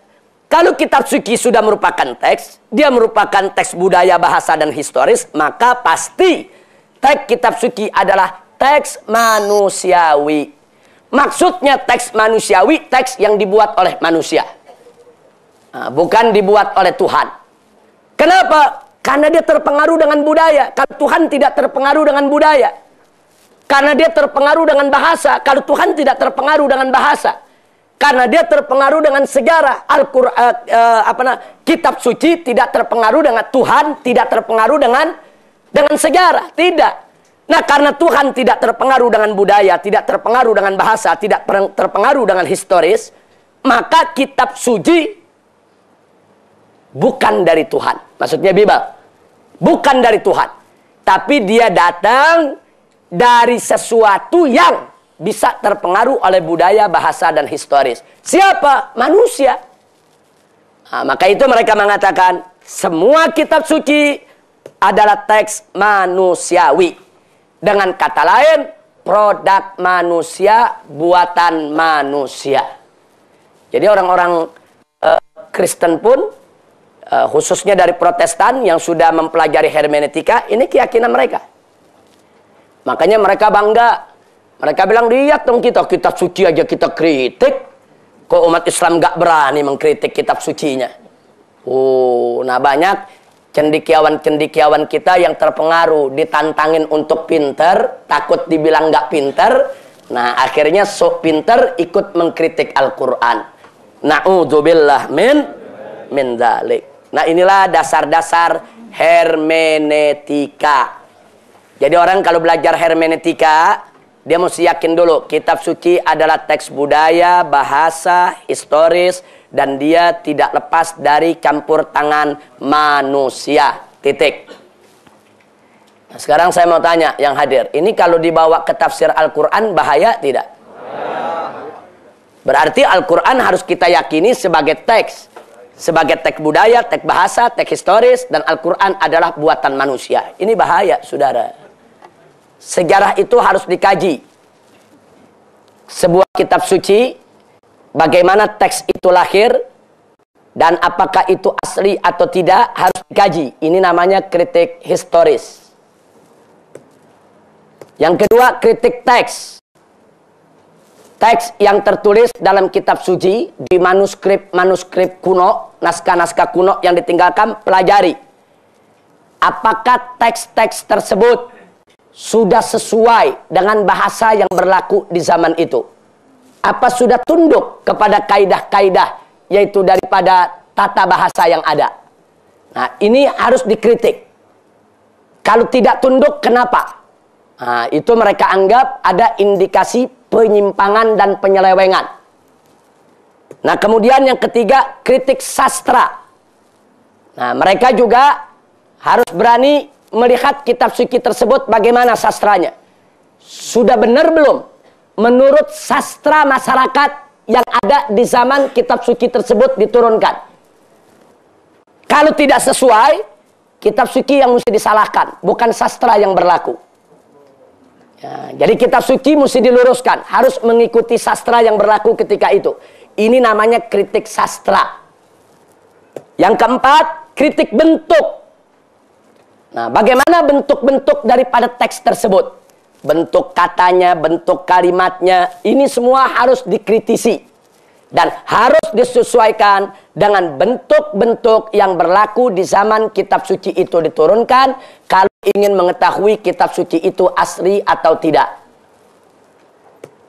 kalau kitab suci sudah merupakan teks, dia merupakan teks budaya, bahasa, dan historis, maka pasti teks kitab suci adalah teks manusiawi. Maksudnya teks manusiawi, teks yang dibuat oleh manusia. Nah, bukan dibuat oleh Tuhan. Kenapa? Karena dia terpengaruh dengan budaya. Kalau Tuhan tidak terpengaruh dengan budaya. Karena dia terpengaruh dengan bahasa. Kalau Tuhan tidak terpengaruh dengan bahasa. Karena dia terpengaruh dengan sejarah. Kitab suci tidak terpengaruh dengan Tuhan, tidak terpengaruh dengan sejarah. Tidak. Nah, karena Tuhan tidak terpengaruh dengan budaya, tidak terpengaruh dengan bahasa, tidak terpengaruh dengan historis, maka kitab suci bukan dari Tuhan. Maksudnya Bible bukan dari Tuhan, tapi dia datang dari sesuatu yang bisa terpengaruh oleh budaya, bahasa, dan historis. Siapa? Manusia. Nah, maka itu mereka mengatakan semua kitab suci adalah teks manusiawi. Dengan kata lain, produk manusia, buatan manusia. Jadi orang-orang Kristen pun, khususnya dari Protestan yang sudah mempelajari hermeneutika, ini keyakinan mereka. Makanya mereka bangga. Mereka bilang, lihat dong kita, kitab suci aja kita kritik. Kok umat Islam gak berani mengkritik kitab sucinya? Nah banyak cendekiawan-cendekiawan kita yang terpengaruh, ditantangin untuk pinter, takut dibilang gak pinter. Nah akhirnya sok pinter ikut mengkritik Al-Quran. Na'udzubillah min dzalik. Nah inilah dasar-dasar hermeneutika. Jadi orang kalau belajar hermeneutika, dia mesti yakin dulu kitab suci adalah teks budaya, bahasa, historis, dan dia tidak lepas dari campur tangan manusia. Titik. Nah, sekarang saya mau tanya yang hadir, ini kalau dibawa ke tafsir Al-Quran bahaya tidak? Berarti Al-Quran harus kita yakini sebagai teks. Sebagai teks budaya, teks bahasa, teks historis, dan Al-Quran adalah buatan manusia. Ini bahaya, saudara. Sejarah itu harus dikaji. Sebuah kitab suci, bagaimana teks itu lahir, dan apakah itu asli atau tidak, harus dikaji. Ini namanya kritik historis. Yang kedua, kritik teks. Teks yang tertulis dalam kitab suci, di manuskrip kuno, naskah-naskah kuno yang ditinggalkan, pelajari. Apakah teks-teks tersebut sudah sesuai dengan bahasa yang berlaku di zaman itu? Apa sudah tunduk kepada kaidah-kaidah, yaitu daripada tata bahasa yang ada? Nah, ini harus dikritik. Kalau tidak tunduk, kenapa? Nah, itu mereka anggap ada indikasi penyimpangan dan penyelewengan. Nah, kemudian yang ketiga, kritik sastra. Nah, mereka juga harus berani melihat kitab suci tersebut bagaimana sastranya. Sudah benar belum menurut sastra masyarakat yang ada di zaman kitab suci tersebut diturunkan? Kalau tidak sesuai, kitab suci yang mesti disalahkan, bukan sastra yang berlaku. Ya, jadi kitab suci mesti diluruskan, harus mengikuti sastra yang berlaku ketika itu. Ini namanya kritik sastra. Yang keempat, kritik bentuk. Nah, bagaimana bentuk-bentuk daripada teks tersebut? Bentuk katanya, bentuk kalimatnya, ini semua harus dikritisi. Dan harus disesuaikan dengan bentuk-bentuk yang berlaku di zaman kitab suci itu diturunkan, kalau ingin mengetahui kitab suci itu asli atau tidak.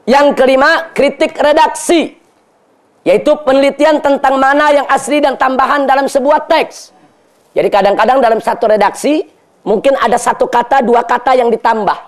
Yang kelima, kritik redaksi, yaitu penelitian tentang mana yang asli dan tambahan dalam sebuah teks. Jadi kadang-kadang dalam satu redaksi mungkin ada satu kata, dua kata yang ditambah.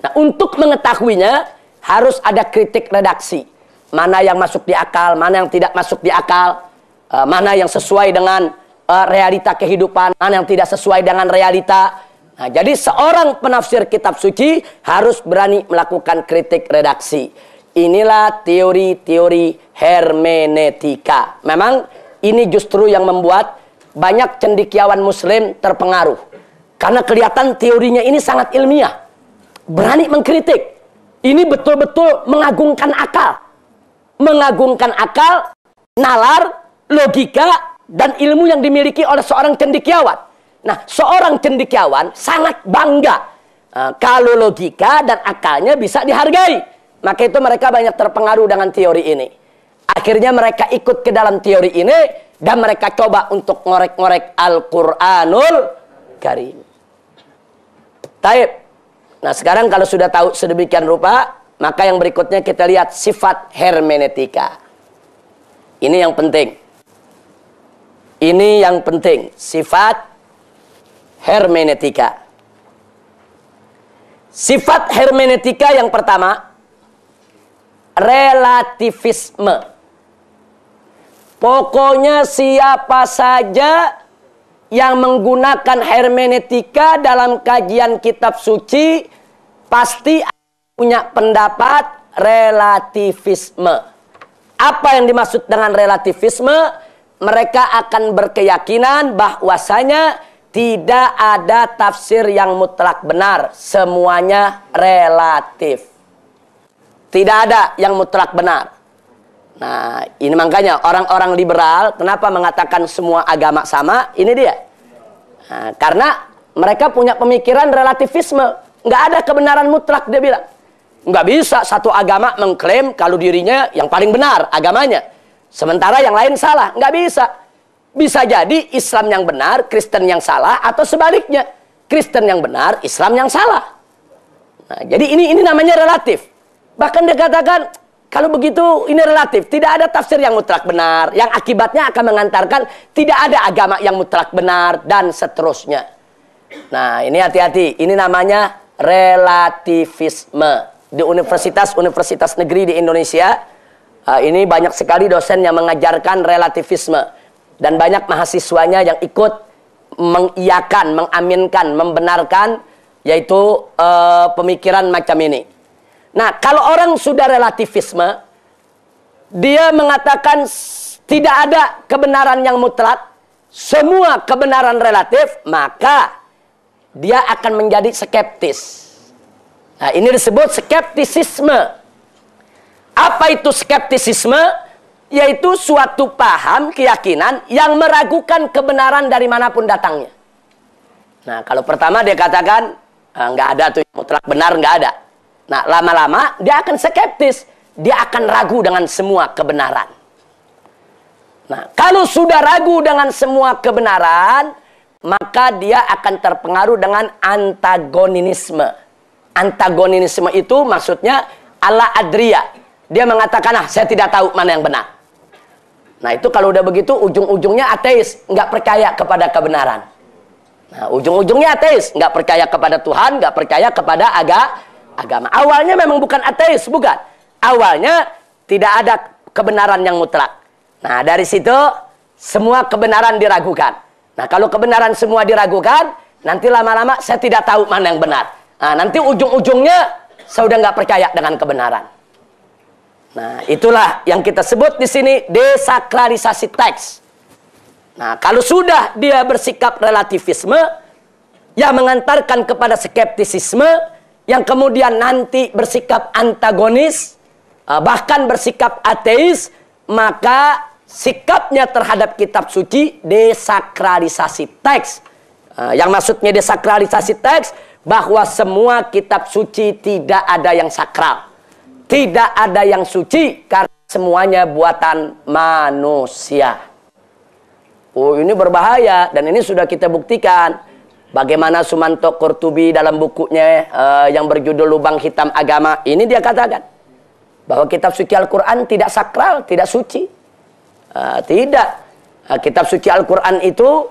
Nah, untuk mengetahuinya harus ada kritik redaksi. Mana yang masuk di akal, mana yang tidak masuk di akal, mana yang sesuai dengan realita kehidupan, mana yang tidak sesuai dengan realita. Nah, jadi seorang penafsir kitab suci harus berani melakukan kritik redaksi. Inilah teori-teori hermeneutika. Memang ini justru yang membuat banyak cendekiawan muslim terpengaruh. Karena kelihatan teorinya ini sangat ilmiah. Berani mengkritik. Ini betul-betul mengagungkan akal. Mengagungkan akal, nalar, logika, dan ilmu yang dimiliki oleh seorang cendekiawan. Nah, seorang cendekiawan sangat bangga kalau logika dan akalnya bisa dihargai. Maka itu mereka banyak terpengaruh dengan teori ini. Akhirnya mereka ikut ke dalam teori ini, dan mereka coba untuk ngorek-ngorek Al-Quranul Karim. Taib. Nah, sekarang kalau sudah tahu sedemikian rupa, maka yang berikutnya kita lihat sifat hermeneutika. Ini yang penting. Ini yang penting. Sifat hermeneutika. Sifat hermeneutika yang pertama, relativisme. Pokoknya siapa saja yang menggunakan hermeneutika dalam kajian kitab suci, pasti punya pendapat relativisme. Apa yang dimaksud dengan relativisme? Mereka akan berkeyakinan bahwasanya tidak ada tafsir yang mutlak benar. Semuanya relatif. Tidak ada yang mutlak benar. Nah, ini makanya orang-orang liberal kenapa mengatakan semua agama sama? Ini dia. Nah, karena mereka punya pemikiran relativisme. Nggak ada kebenaran mutlak, dia bilang. Nggak bisa satu agama mengklaim kalau dirinya yang paling benar agamanya. Sementara yang lain salah. Nggak bisa. Bisa jadi Islam yang benar, Kristen yang salah, atau sebaliknya. Kristen yang benar, Islam yang salah. Nah, jadi ini namanya relatif. Bahkan dia katakan, kalau begitu ini relatif. Tidak ada tafsir yang mutlak benar. Yang akibatnya akan mengantarkan tidak ada agama yang mutlak benar, dan seterusnya. Nah, ini hati-hati. Ini namanya relativisme. Di universitas-universitas negeri di Indonesia, ini banyak sekali dosen yang mengajarkan relativisme. Dan banyak mahasiswanya yang ikut mengiyakan, mengaminkan, membenarkan, yaitu pemikiran macam ini. Nah, kalau orang sudah relativisme, dia mengatakan tidak ada kebenaran yang mutlak, semua kebenaran relatif, maka dia akan menjadi skeptis. Nah, ini disebut skeptisisme. Apa itu skeptisisme? Yaitu suatu paham, keyakinan yang meragukan kebenaran dari manapun datangnya. Nah, kalau pertama dia katakan, nggak ada tuh mutlak benar, nggak ada. Nah, lama-lama dia akan skeptis. Dia akan ragu dengan semua kebenaran. Nah, kalau sudah ragu dengan semua kebenaran, maka dia akan terpengaruh dengan antagonisme. Antagonisme itu maksudnya ala adria. Dia mengatakan, saya tidak tahu mana yang benar. Nah, itu kalau udah begitu, ujung-ujungnya ateis. Nggak percaya kepada kebenaran. Nah, ujung-ujungnya ateis. Nggak percaya kepada Tuhan, nggak percaya kepada agama. Awalnya memang bukan ateis, bukan. Awalnya tidak ada kebenaran yang mutlak. Nah, dari situ semua kebenaran diragukan. Nah, kalau kebenaran semua diragukan, nanti lama-lama saya tidak tahu mana yang benar. Nah, nanti ujung-ujungnya saya udah nggak percaya dengan kebenaran. Nah, itulah yang kita sebut di sini desakralisasi teks. Nah, kalau sudah dia bersikap relativisme yang mengantarkan kepada skeptisisme, yang kemudian nanti bersikap antagonis, bahkan bersikap ateis, maka sikapnya terhadap kitab suci desakralisasi teks. Yang maksudnya desakralisasi teks, bahwa semua kitab suci tidak ada yang sakral. Tidak ada yang suci karena semuanya buatan manusia. Oh, ini berbahaya dan ini sudah kita buktikan. Bagaimana Sumanto Qurtubi dalam bukunya yang berjudul Lubang Hitam Agama, ini dia katakan bahwa kitab suci Al-Quran tidak sakral, tidak suci. Tidak. Kitab suci Al-Quran itu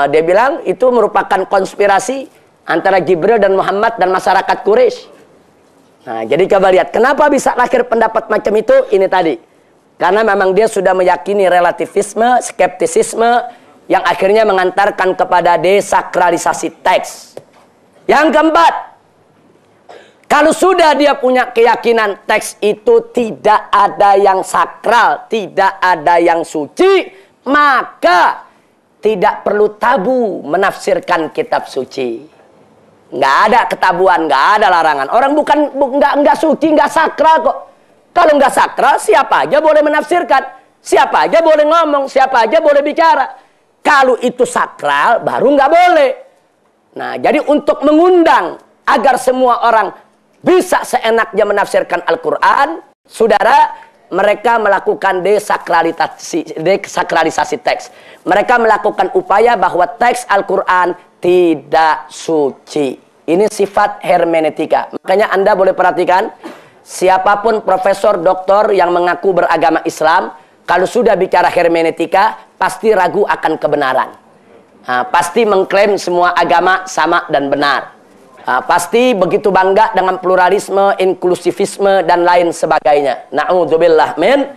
dia bilang itu merupakan konspirasi antara Jibril dan Muhammad dan masyarakat Quraisy. Nah, jadi coba lihat, kenapa bisa lahir pendapat macam itu? Ini tadi. Karena memang dia sudah meyakini relativisme, skeptisisme, yang akhirnya mengantarkan kepada desakralisasi teks. Yang keempat, kalau sudah dia punya keyakinan teks itu tidak ada yang sakral, tidak ada yang suci, maka tidak perlu tabu menafsirkan kitab suci. Nggak ada ketabuhan, nggak ada larangan. Orang nggak suci, nggak sakral kok. Kalau nggak sakral, siapa aja boleh menafsirkan. Siapa aja boleh ngomong, siapa aja boleh bicara. Kalau itu sakral, baru nggak boleh. Nah, jadi untuk mengundang agar semua orang bisa seenaknya menafsirkan Al-Quran, saudara, mereka melakukan desakralisasi teks. Mereka melakukan upaya bahwa teks Al-Quran tidak suci. Ini sifat hermeneutika. Makanya Anda boleh perhatikan, siapapun profesor, doktor yang mengaku beragama Islam, kalau sudah bicara hermeneutika, pasti ragu akan kebenaran. Pasti mengklaim semua agama sama dan benar. Pasti begitu bangga dengan pluralisme, inklusivisme, dan lain sebagainya. Na'udzubillah min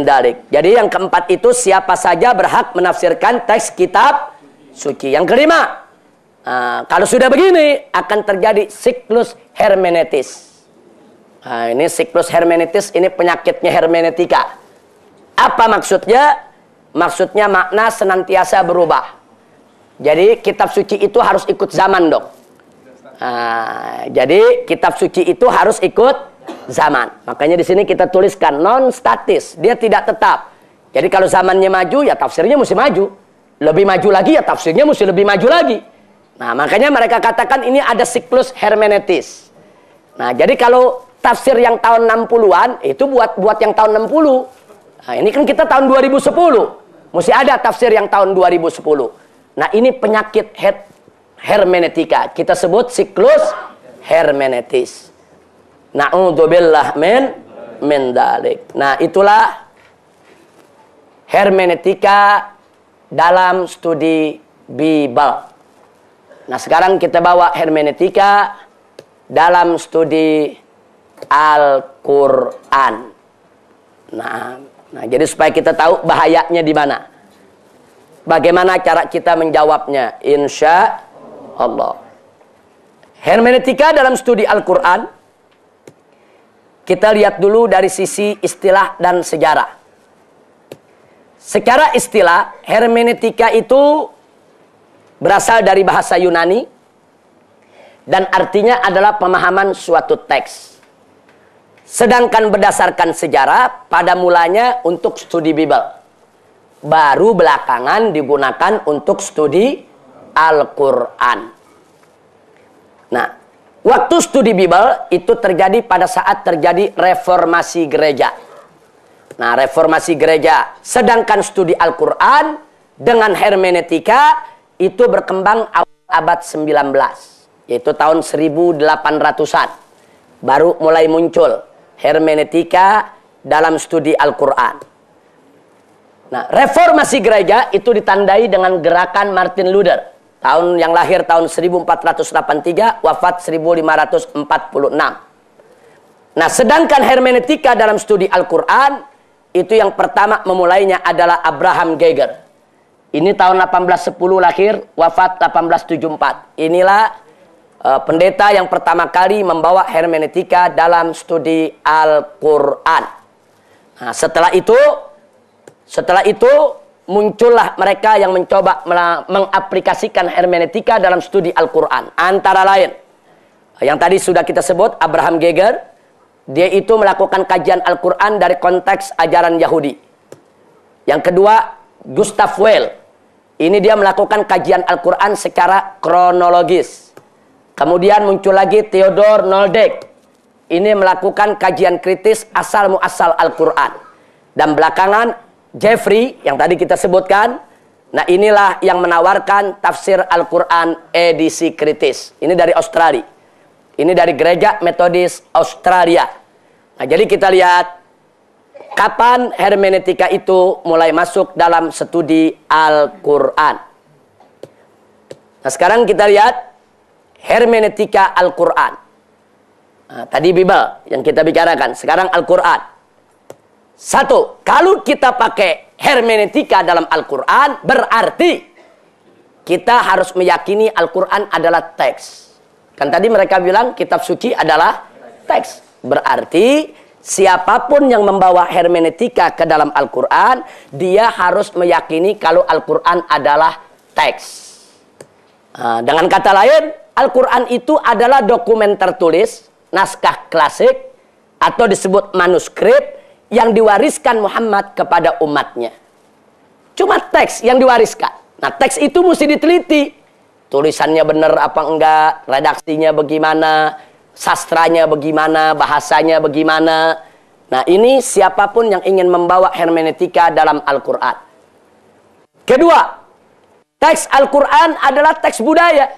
dalik. Jadi yang keempat itu, siapa saja berhak menafsirkan teks kitab suci. Yang kelima, Kalau sudah begini, akan terjadi siklus hermeneutis. Nah, ini siklus hermeneutis, ini penyakitnya hermeneutika. Apa maksudnya? Maksudnya makna senantiasa berubah. Jadi kitab suci itu harus ikut zaman dong. Jadi kitab suci itu harus ikut zaman. Makanya di sini kita tuliskan non statis, dia tidak tetap. Jadi kalau zamannya maju, ya tafsirnya mesti maju. Lebih maju lagi, ya tafsirnya mesti lebih maju lagi. Nah, makanya mereka katakan ini ada siklus hermeneutis. Nah, jadi kalau tafsir yang tahun 60-an itu buat yang tahun 60. Nah, ini kan kita tahun 2010. Mesti ada tafsir yang tahun 2010. Nah, ini penyakit hermeneutika. Kita sebut siklus hermeneutis. Na'udzubillah min dzalik. Nah, itulah hermeneutika dalam studi Bible. Nah, sekarang kita bawa hermeneutika dalam studi Al-Quran. Nah, jadi supaya kita tahu bahayanya di mana. Bagaimana cara kita menjawabnya? Insya Allah. Hermeneutika dalam studi Al-Quran, kita lihat dulu dari sisi istilah dan sejarah. Secara istilah, hermeneutika itu berasal dari bahasa Yunani dan artinya adalah pemahaman suatu teks. Sedangkan berdasarkan sejarah, pada mulanya untuk studi Bible. Baru belakangan digunakan untuk studi Al-Quran. Nah, waktu studi Bible itu terjadi pada saat terjadi reformasi gereja. Nah, reformasi gereja. Sedangkan studi Al-Quran dengan hermeneutika itu berkembang abad 19, yaitu tahun 1800-an. Baru mulai muncul hermeneutika dalam studi Al-Quran. Nah, reformasi gereja itu ditandai dengan gerakan Martin Luther. Yang lahir tahun 1483, wafat 1546. Nah, sedangkan hermeneutika dalam studi Al-Quran, itu yang pertama memulainya adalah Abraham Geiger. Ini tahun 1810 lahir, wafat 1874. Inilah pendeta yang pertama kali membawa hermeneutika dalam studi Al-Quran. Nah, setelah itu muncullah mereka yang mencoba mengaplikasikan hermeneutika dalam studi Al-Quran. Antara lain, yang tadi sudah kita sebut, Abraham Geiger. Dia itu melakukan kajian Al-Quran dari konteks ajaran Yahudi. Yang kedua, Gustav Weil. Ini dia melakukan kajian Al-Quran secara kronologis. Kemudian muncul lagi Theodor Noldek. Ini melakukan kajian kritis asal-muasal Al-Quran. Dan belakangan Jeffrey yang tadi kita sebutkan. Nah, inilah yang menawarkan tafsir Al-Quran edisi kritis. Ini dari Australia. Ini dari Gereja Metodis Australia. Nah, jadi kita lihat kapan hermeneutika itu mulai masuk dalam studi Al-Quran. Nah, sekarang kita lihat hermeneutika Al-Quran. Nah, tadi Bible yang kita bicarakan, sekarang Al-Quran. Satu, kalau kita pakai hermeneutika dalam Al-Quran, berarti kita harus meyakini Al-Quran adalah teks. Kan tadi mereka bilang kitab suci adalah teks. Berarti siapapun yang membawa hermeneutika ke dalam Al-Quran, dia harus meyakini kalau Al-Quran adalah teks. Dengan kata lain, Al-Quran itu adalah dokumen tertulis, naskah klasik, atau disebut manuskrip yang diwariskan Muhammad kepada umatnya. Cuma teks yang diwariskan. Nah, teks itu mesti diteliti. Tulisannya benar apa enggak, redaksinya bagaimana, sastranya bagaimana, bahasanya bagaimana. Nah, ini siapapun yang ingin membawa hermeneutika dalam Al-Quran. Kedua, teks Al-Quran adalah teks budaya.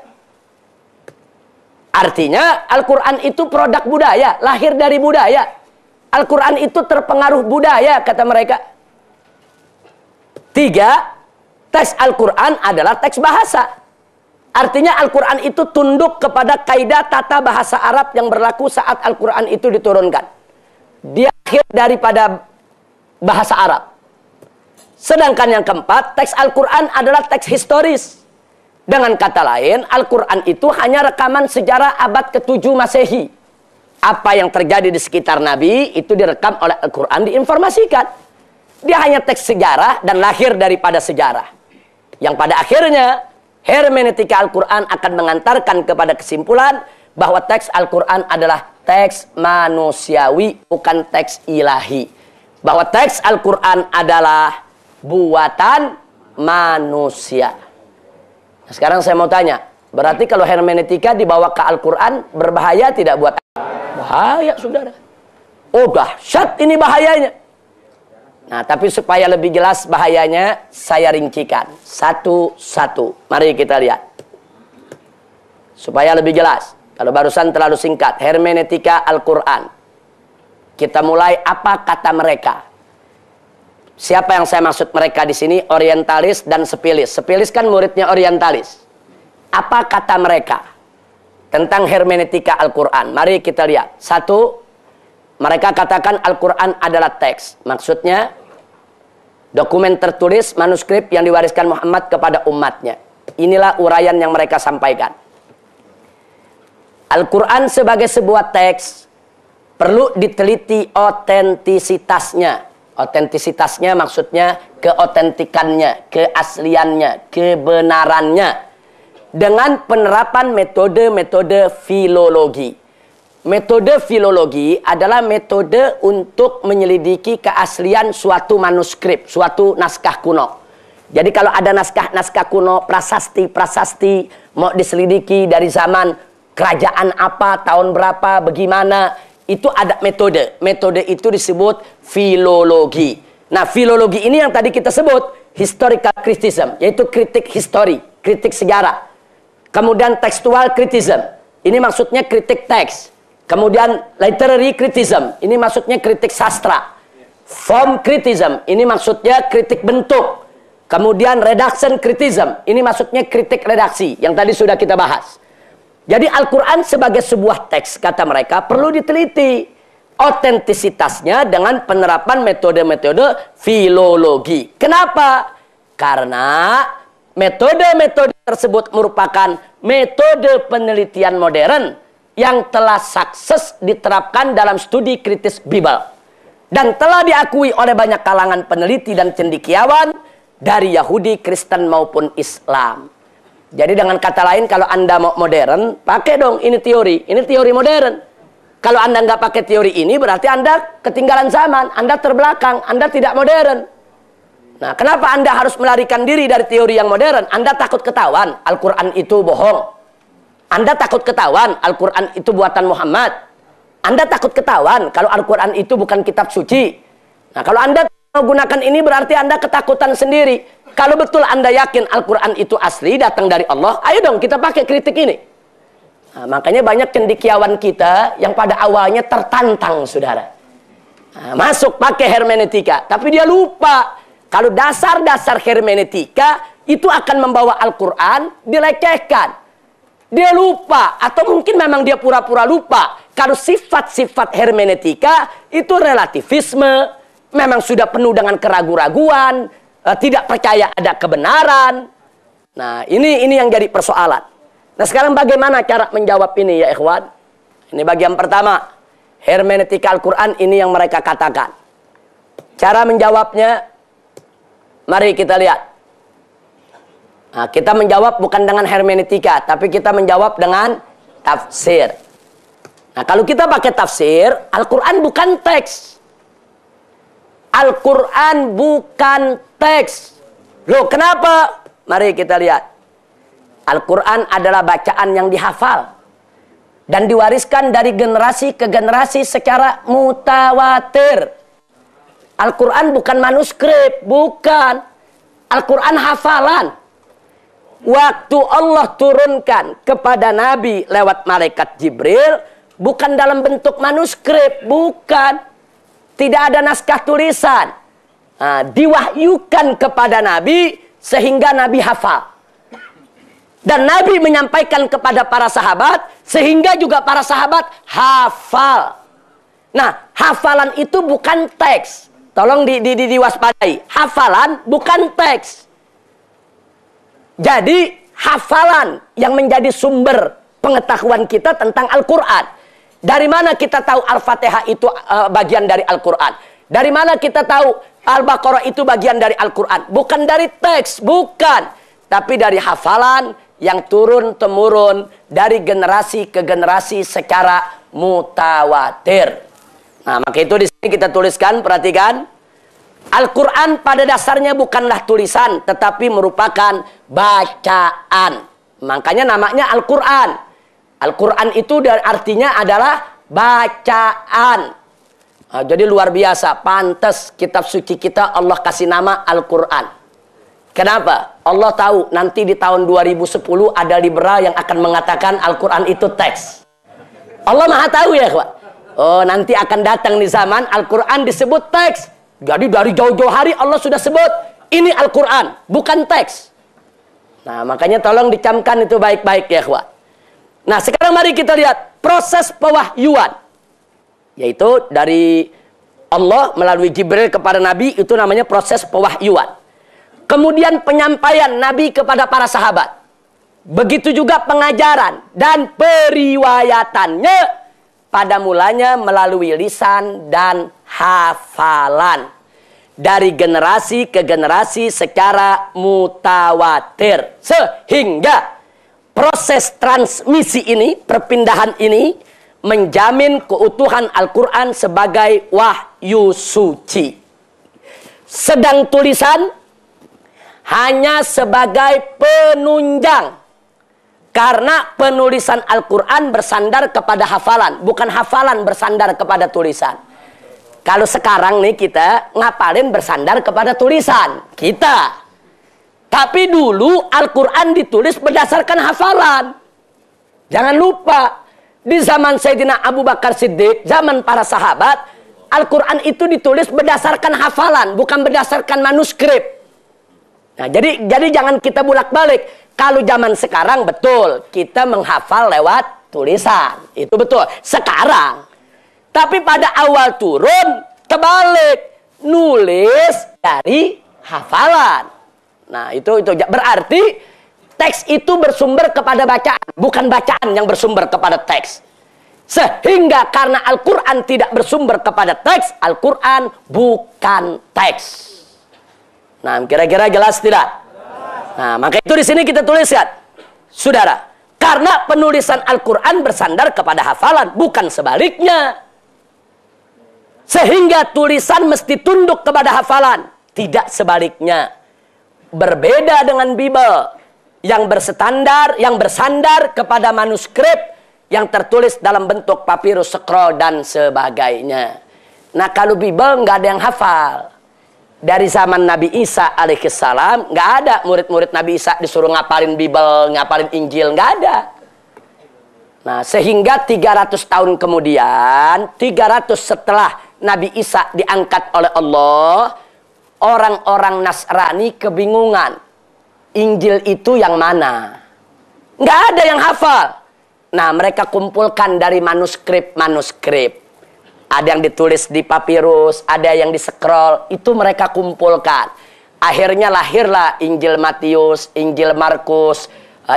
Artinya Al-Quran itu produk budaya, lahir dari budaya. Al-Quran itu terpengaruh budaya, kata mereka. Tiga, teks Al-Quran adalah teks bahasa. Artinya Al-Quran itu tunduk kepada kaidah tata bahasa Arab yang berlaku saat Al-Quran itu diturunkan. Dia lahir daripada bahasa Arab. Sedangkan yang keempat, teks Al-Quran adalah teks historis. Dengan kata lain, Al-Quran itu hanya rekaman sejarah abad ke-7 Masehi. Apa yang terjadi di sekitar Nabi, itu direkam oleh Al-Quran, diinformasikan. Dia hanya teks sejarah dan lahir daripada sejarah. Yang pada akhirnya, hermeneutika Al-Quran akan mengantarkan kepada kesimpulan bahwa teks Al-Quran adalah teks manusiawi, bukan teks ilahi. Bahwa teks Al-Quran adalah buatan manusia. Nah, sekarang saya mau tanya, berarti kalau hermeneutika dibawa ke Al-Quran, berbahaya tidak buat? Bahaya, saudara. Oh, dahsyat ini bahayanya. Nah, tapi supaya lebih jelas bahayanya, saya rincikan satu-satu. Mari kita lihat. Supaya lebih jelas. Kalau barusan terlalu singkat, hermeneutika Al-Quran. Kita mulai apa kata mereka. Siapa yang saya maksud mereka di sini? Orientalis dan sepilis. Sepilis kan muridnya orientalis. Apa kata mereka tentang hermeneutika Al-Quran? Mari kita lihat. Satu, mereka katakan Al-Quran adalah teks. Maksudnya, dokumen tertulis, manuskrip yang diwariskan Muhammad kepada umatnya. Inilah uraian yang mereka sampaikan. Al-Quran sebagai sebuah teks perlu diteliti otentisitasnya. Otentisitasnya maksudnya keotentikannya, keasliannya, kebenarannya. Dengan penerapan metode-metode filologi. Metode filologi adalah metode untuk menyelidiki keaslian suatu manuskrip, suatu naskah kuno. Jadi kalau ada naskah-naskah kuno, prasasti-prasasti, mau diselidiki dari zaman kerajaan apa, tahun berapa, bagaimana, itu ada metode. Metode itu disebut filologi. Nah, filologi ini yang tadi kita sebut historical criticism, yaitu kritik histori, kritik sejarah. Kemudian textual criticism, ini maksudnya kritik teks. Kemudian literary criticism, ini maksudnya kritik sastra. Form criticism, ini maksudnya kritik bentuk. Kemudian redaction criticism, ini maksudnya kritik redaksi, yang tadi sudah kita bahas. Jadi Al-Quran sebagai sebuah teks, kata mereka, perlu diteliti otentisitasnya dengan penerapan metode-metode filologi. Kenapa? Karena metode-metode tersebut merupakan metode penelitian modern yang telah sukses diterapkan dalam studi kritis Bible. Dan telah diakui oleh banyak kalangan peneliti dan cendekiawan dari Yahudi, Kristen maupun Islam. Jadi dengan kata lain, kalau Anda mau modern, pakai dong ini teori modern. Kalau Anda nggak pakai teori ini, berarti Anda ketinggalan zaman, Anda terbelakang, Anda tidak modern. Nah, kenapa Anda harus melarikan diri dari teori yang modern? Anda takut ketahuan Al-Quran itu bohong. Anda takut ketahuan Al-Quran itu buatan Muhammad. Anda takut ketahuan kalau Al-Quran itu bukan kitab suci. Nah, kalau Anda menggunakan ini, berarti Anda ketakutan sendiri. Kalau betul Anda yakin Al-Quran itu asli, datang dari Allah, ayo dong kita pakai kritik ini. Nah, makanya banyak cendekiawan kita yang pada awalnya tertantang, saudara. Nah, masuk pakai hermeneutika, tapi dia lupa kalau dasar-dasar hermeneutika itu akan membawa Al-Quran dilecehkan. Dia lupa, atau mungkin memang dia pura-pura lupa kalau sifat-sifat hermeneutika itu relativisme, memang sudah penuh dengan keraguan-raguan, tidak percaya ada kebenaran. Nah, ini yang jadi persoalan. Nah, sekarang bagaimana cara menjawab ini ya ikhwan? Ini bagian pertama. Hermeneutika Al-Quran ini yang mereka katakan. Cara menjawabnya, mari kita lihat. Nah, kita menjawab bukan dengan hermeneutika, tapi kita menjawab dengan tafsir. Nah, kalau kita pakai tafsir, Al-Quran bukan teks. Al-Quran bukan teks. Loh, kenapa? Mari kita lihat. Al-Quran adalah bacaan yang dihafal dan diwariskan dari generasi ke generasi secara mutawatir. Al-Quran bukan manuskrip, bukan. Al-Quran hafalan. Waktu Allah turunkan kepada Nabi lewat malaikat Jibril, bukan dalam bentuk manuskrip, bukan. Tidak ada naskah tulisan. Nah, diwahyukan kepada Nabi sehingga Nabi hafal. Dan Nabi menyampaikan kepada para sahabat sehingga juga para sahabat hafal. Nah, hafalan itu bukan teks. Tolong diwaspadai. Hafalan bukan teks. Jadi, hafalan yang menjadi sumber pengetahuan kita tentang Al-Quran. Dari mana kita tahu Al-Fatihah itu bagian dari Al-Quran? Dari mana kita tahu Al-Baqarah itu bagian dari Al-Quran? Bukan dari teks, bukan. Tapi dari hafalan yang turun-temurun dari generasi ke generasi secara mutawatir. Nah, maka itu di sini kita tuliskan, perhatikan. Al-Quran pada dasarnya bukanlah tulisan, tetapi merupakan bacaan. Makanya namanya Al-Quran. Al-Quran itu artinya adalah bacaan. Nah, jadi luar biasa, pantas kitab suci kita Allah kasih nama Al-Quran. Kenapa? Allah tahu nanti di tahun 2010 ada liberal yang akan mengatakan Al-Quran itu teks. Allah maha tahu ya, Pak. Oh, nanti akan datang di zaman Al-Quran disebut teks. Jadi dari jauh-jauh hari Allah sudah sebut ini Al-Quran, bukan teks. Nah, makanya tolong dicamkan itu baik-baik ya, Pak. Nah, sekarang mari kita lihat proses pewahyuan. Yaitu dari Allah melalui Jibril kepada Nabi, itu namanya proses pewahyuan. Kemudian penyampaian Nabi kepada para sahabat. Begitu juga pengajaran dan periwayatannya pada mulanya melalui lisan dan hafalan. Dari generasi ke generasi secara mutawatir. Sehingga proses transmisi ini, perpindahan ini, menjamin keutuhan Al-Quran sebagai wahyu suci. Sedang tulisan hanya sebagai penunjang. Karena penulisan Al-Quran bersandar kepada hafalan. Bukan hafalan bersandar kepada tulisan. Kalau sekarang nih kita ngapalin bersandar kepada tulisan. Kita. Tapi dulu Al-Quran ditulis berdasarkan hafalan. Jangan lupa, di zaman Sayyidina Abu Bakar Siddiq, zaman para sahabat, Al-Quran itu ditulis berdasarkan hafalan, bukan berdasarkan manuskrip. Nah, jadi jangan kita bolak-balik. Kalau zaman sekarang betul, kita menghafal lewat tulisan. Itu betul. Sekarang. Tapi pada awal turun, terbalik. Nulis dari hafalan. Nah, itu berarti teks itu bersumber kepada bacaan, bukan bacaan yang bersumber kepada teks. Sehingga karena Al-Quran tidak bersumber kepada teks, Al-Quran bukan teks. Nah, kira-kira jelas tidak? Nah, maka itu di sini kita tuliskan, saudara, karena penulisan Al-Quran bersandar kepada hafalan, bukan sebaliknya. Sehingga tulisan mesti tunduk kepada hafalan, tidak sebaliknya. Berbeda dengan Bible yang bersandar kepada manuskrip yang tertulis dalam bentuk papirus, scroll dan sebagainya. Nah, kalau Bible nggak ada yang hafal. Dari zaman Nabi Isa alaihissalam nggak ada murid-murid Nabi Isa disuruh ngapalin Bible, ngapalin Injil, nggak ada. Nah, sehingga 300 tahun kemudian, 300 setelah Nabi Isa diangkat oleh Allah, orang-orang Nasrani kebingungan. Injil itu yang mana? Nggak ada yang hafal. Nah, mereka kumpulkan dari manuskrip-manuskrip. Ada yang ditulis di papirus, ada yang di scroll. Itu mereka kumpulkan. Akhirnya lahirlah Injil Matius, Injil Markus,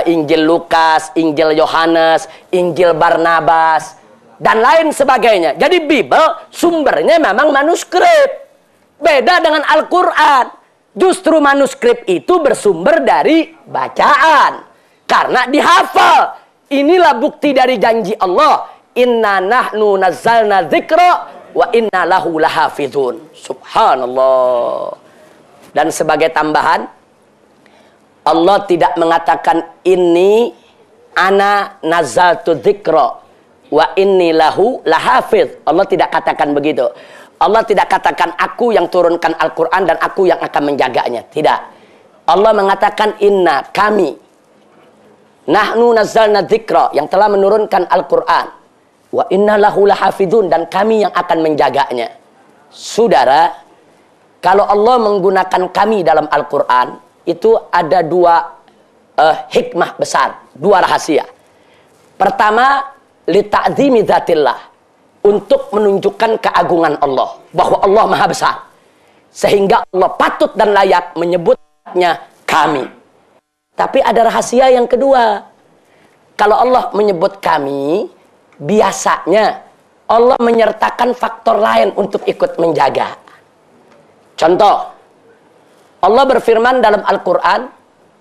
Injil Lukas, Injil Yohanes, Injil Barnabas, dan lain sebagainya. Jadi Bible sumbernya memang manuskrip. Beda dengan Al-Quran. Justru manuskrip itu bersumber dari bacaan. Karena dihafal. Inilah bukti dari janji Allah. Inna nahnu nazzalna dzikra wa inna lahu lahafizun. Subhanallah. Dan sebagai tambahan, Allah tidak mengatakan ini ana nazzaltu dzikra wa inni lahu lahafiz. Allah tidak katakan begitu. Allah tidak katakan aku yang turunkan Al-Quran dan aku yang akan menjaganya. Tidak. Allah mengatakan inna, kami. Nahnu nazzalna dzikra, yang telah menurunkan Al-Quran. Wa inna lahu lahafidun, dan kami yang akan menjaganya. Saudara, kalau Allah menggunakan kami dalam Al-Quran, itu ada dua hikmah besar. Dua rahasia. Pertama, li ta'zimi dzatillah. Untuk menunjukkan keagungan Allah. Bahwa Allah maha besar. Sehingga Allah patut dan layak menyebutnya kami. Tapi ada rahasia yang kedua. Kalau Allah menyebut kami, biasanya Allah menyertakan faktor lain untuk ikut menjaga. Contoh, Allah berfirman dalam Al-Quran,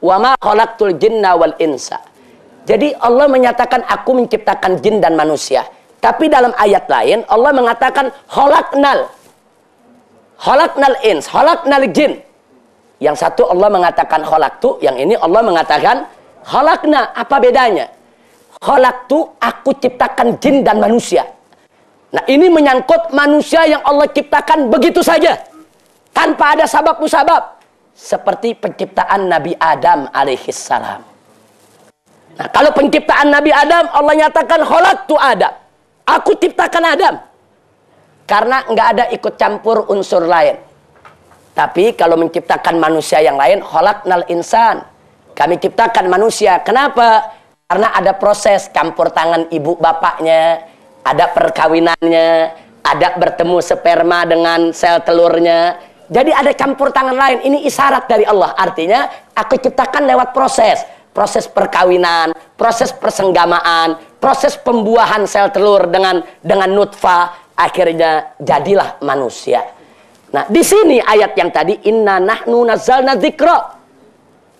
"Wa ma khalaqtul jinna wal insa." Jadi Allah menyatakan aku menciptakan jin dan manusia. Tapi dalam ayat lain Allah mengatakan khalaqnal ins, khalaqnal jin. Yang satu Allah mengatakan khalaqtu, yang ini Allah mengatakan khalaqna. Apa bedanya? Khalaqtu, aku ciptakan jin dan manusia. Nah, ini menyangkut manusia yang Allah ciptakan begitu saja, tanpa ada sabab musabab, seperti penciptaan Nabi Adam alaihissalam. Nah, kalau penciptaan Nabi Adam, Allah nyatakan khalaqtu Adam, aku ciptakan Adam, karena nggak ada ikut campur unsur lain. Tapi kalau menciptakan manusia yang lain, khalaqnal insan, kami ciptakan manusia. Kenapa? Karena ada proses campur tangan ibu bapaknya, ada perkawinannya, ada bertemu sperma dengan sel telurnya. Jadi ada campur tangan lain. Ini isyarat dari Allah. Artinya aku ciptakan lewat proses. Proses perkawinan, proses persenggamaan, proses pembuahan sel telur dengan nutfah. Akhirnya jadilah manusia. Nah, di sini ayat yang tadi, inna nahnu nazzalna dzikra.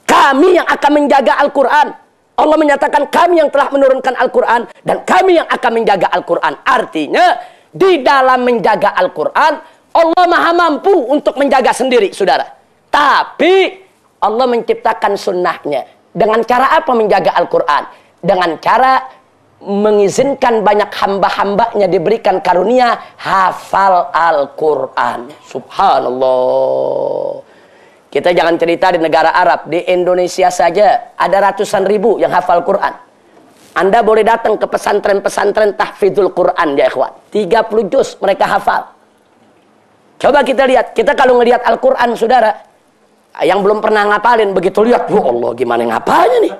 Kami yang akan menjaga Al-Quran. Allah menyatakan kami yang telah menurunkan Al-Quran dan kami yang akan menjaga Al-Quran. Artinya di dalam menjaga Al-Quran Allah maha mampu untuk menjaga sendiri, saudara. Tapi Allah menciptakan sunnahnya. Dengan cara apa menjaga Al-Quran? Dengan cara mengizinkan banyak hamba-hambanya diberikan karunia hafal Al-Quran. Subhanallah. Kita jangan cerita di negara Arab, di Indonesia saja ada ratusan ribu yang hafal Quran. Anda boleh datang ke pesantren-pesantren tahfidzul Quran ya ikhwan. 30 juz mereka hafal. Coba kita lihat, kita kalau ngelihat Al-Quran saudara, yang belum pernah ngapalin, begitu lihat, ya Allah gimana ngapalnya nih.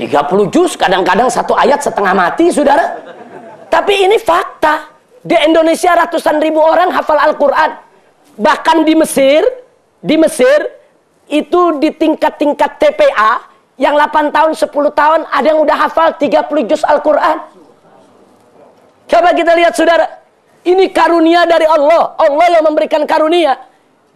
30 juz, kadang-kadang satu ayat setengah mati saudara. Tapi ini fakta, di Indonesia ratusan ribu orang hafal Al-Quran. Bahkan di Mesir itu di tingkat-tingkat TPA yang 8 tahun, 10 tahun ada yang udah hafal 30 juz Al-Quran. Coba kita lihat saudara, ini karunia dari Allah. Allah yang memberikan karunia.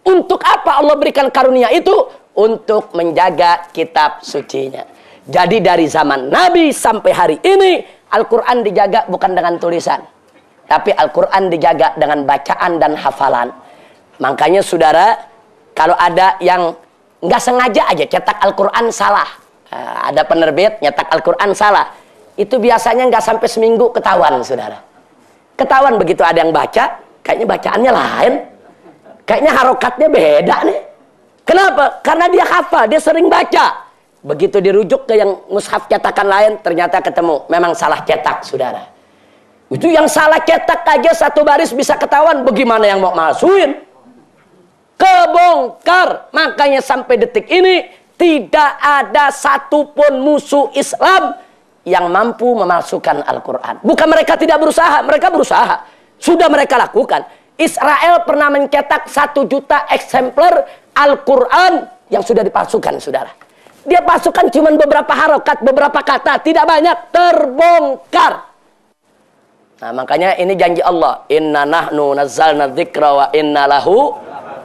Untuk apa Allah berikan karunia itu? Untuk menjaga kitab sucinya. Jadi dari zaman Nabi sampai hari ini Al-Quran dijaga bukan dengan tulisan, tapi Al-Quran dijaga dengan bacaan dan hafalan. Makanya saudara, kalau ada yang nggak sengaja aja cetak Al-Quran salah, ada penerbit nyetak Al-Quran salah, itu biasanya nggak sampai seminggu ketahuan saudara. Ketahuan begitu ada yang baca, kayaknya bacaannya lain, kayaknya harokatnya beda nih. Kenapa? Karena dia hafal, dia sering baca. Begitu dirujuk ke yang mushaf cetakan lain, ternyata ketemu memang salah cetak saudara. Itu yang salah cetak aja satu baris bisa ketahuan, bagaimana yang mau masukin? Kebongkar. Makanya sampai detik ini tidak ada satupun musuh Islam yang mampu memalsukan Al-Quran. Bukan mereka tidak berusaha, mereka berusaha. Sudah mereka lakukan. Israel pernah mencetak 1 juta eksemplar Al-Quran yang sudah dipalsukan, saudara. Dia palsukan cuma beberapa harokat, beberapa kata, tidak banyak, terbongkar. Nah, makanya ini janji Allah, inna nahnu nazzalna dzikra wa inna lahu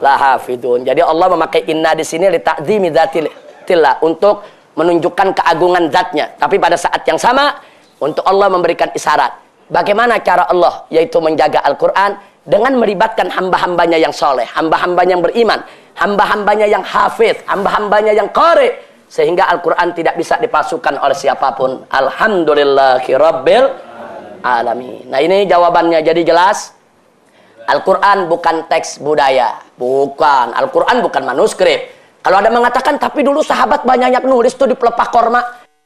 lahafidun. Jadi Allah memakai inna di sini li ta'zimi dzatillah, untuk menunjukkan keagungan zatnya. Tapi pada saat yang sama untuk Allah memberikan isyarat. Bagaimana cara Allah yaitu menjaga Al-Quran dengan melibatkan hamba-hambanya yang soleh, hamba-hambanya yang beriman, hamba-hambanya yang hafidh, hamba-hambanya yang qari, sehingga Al-Quran tidak bisa dipalsukan oleh siapapun. Alhamdulillahirabbil alamin. Nah, ini jawabannya. Jadi jelas, Al-Quran bukan teks budaya, bukan. Al-Quran bukan manuskrip. Kalau ada mengatakan, tapi dulu sahabat banyak yang nulis tuh di pelepah korma,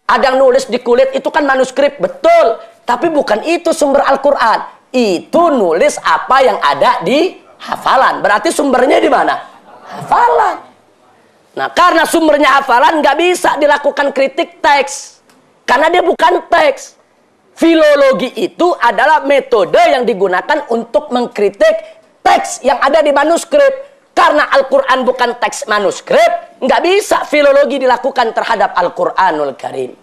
ada yang nulis di kulit, itu kan manuskrip. Betul, tapi bukan itu sumber Al-Quran. Itu nulis apa yang ada di hafalan. Berarti sumbernya di mana? Hafalan. Nah, karena sumbernya hafalan, nggak bisa dilakukan kritik teks, karena dia bukan teks. Filologi itu adalah metode yang digunakan untuk mengkritik teks yang ada di manuskrip. Karena Al-Quran bukan teks manuskrip, nggak bisa filologi dilakukan terhadap Al-Quranul Karim.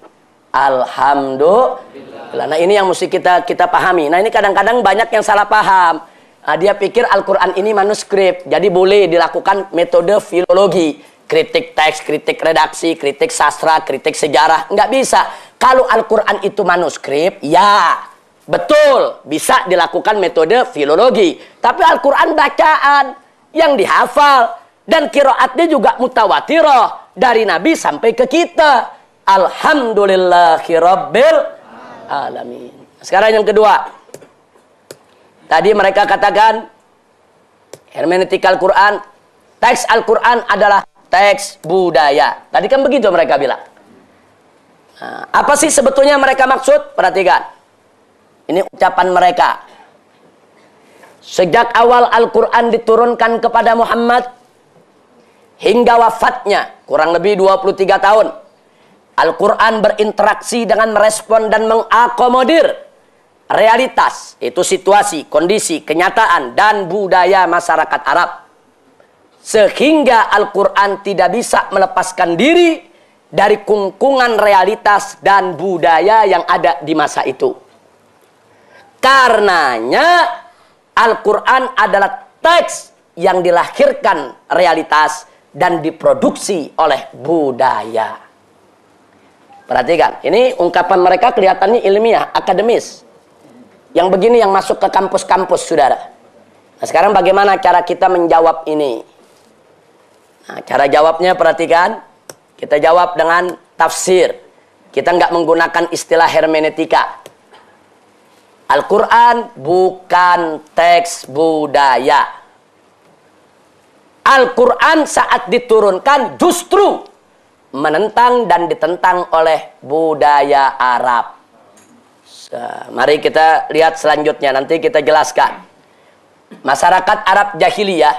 Alhamdulillah. Nah, ini yang mesti kita pahami. Nah, ini kadang-kadang banyak yang salah paham. Nah, dia pikir Al-Quran ini manuskrip, jadi boleh dilakukan metode filologi. Kritik teks, kritik redaksi, kritik sastra, kritik sejarah. Nggak bisa. Kalau Al-Quran itu manuskrip, ya betul, bisa dilakukan metode filologi. Tapi Al-Quran bacaan yang dihafal. Dan qiraatnya juga mutawatirah. Dari Nabi sampai ke kita. Alhamdulillahirabbil alamin. Sekarang yang kedua. Tadi mereka katakan hermeneutika Al-Quran, teks Al-Quran adalah teks budaya. Tadi kan begitu mereka bilang. Nah, apa sih sebetulnya mereka maksud? Perhatikan. Ini ucapan mereka. Sejak awal Al-Quran diturunkan kepada Muhammad hingga wafatnya, kurang lebih 23 tahun. Al-Quran berinteraksi dengan merespon dan mengakomodir realitas, itu situasi, kondisi, kenyataan, dan budaya masyarakat Arab. Sehingga Al-Quran tidak bisa melepaskan diri dari kungkungan realitas dan budaya yang ada di masa itu. Karenanya Al-Quran adalah teks yang dilahirkan realitas dan diproduksi oleh budaya. Perhatikan, ini ungkapan mereka kelihatannya ilmiah, akademis. Yang begini yang masuk ke kampus-kampus, saudara. Nah, sekarang bagaimana cara kita menjawab ini? Nah, cara jawabnya perhatikan. Kita jawab dengan tafsir. Kita nggak menggunakan istilah hermeneutika. Al-Quran bukan teks budaya. Al-Quran saat diturunkan justru menentang dan ditentang oleh budaya Arab. Mari kita lihat selanjutnya, nanti kita jelaskan. Masyarakat Arab jahiliyah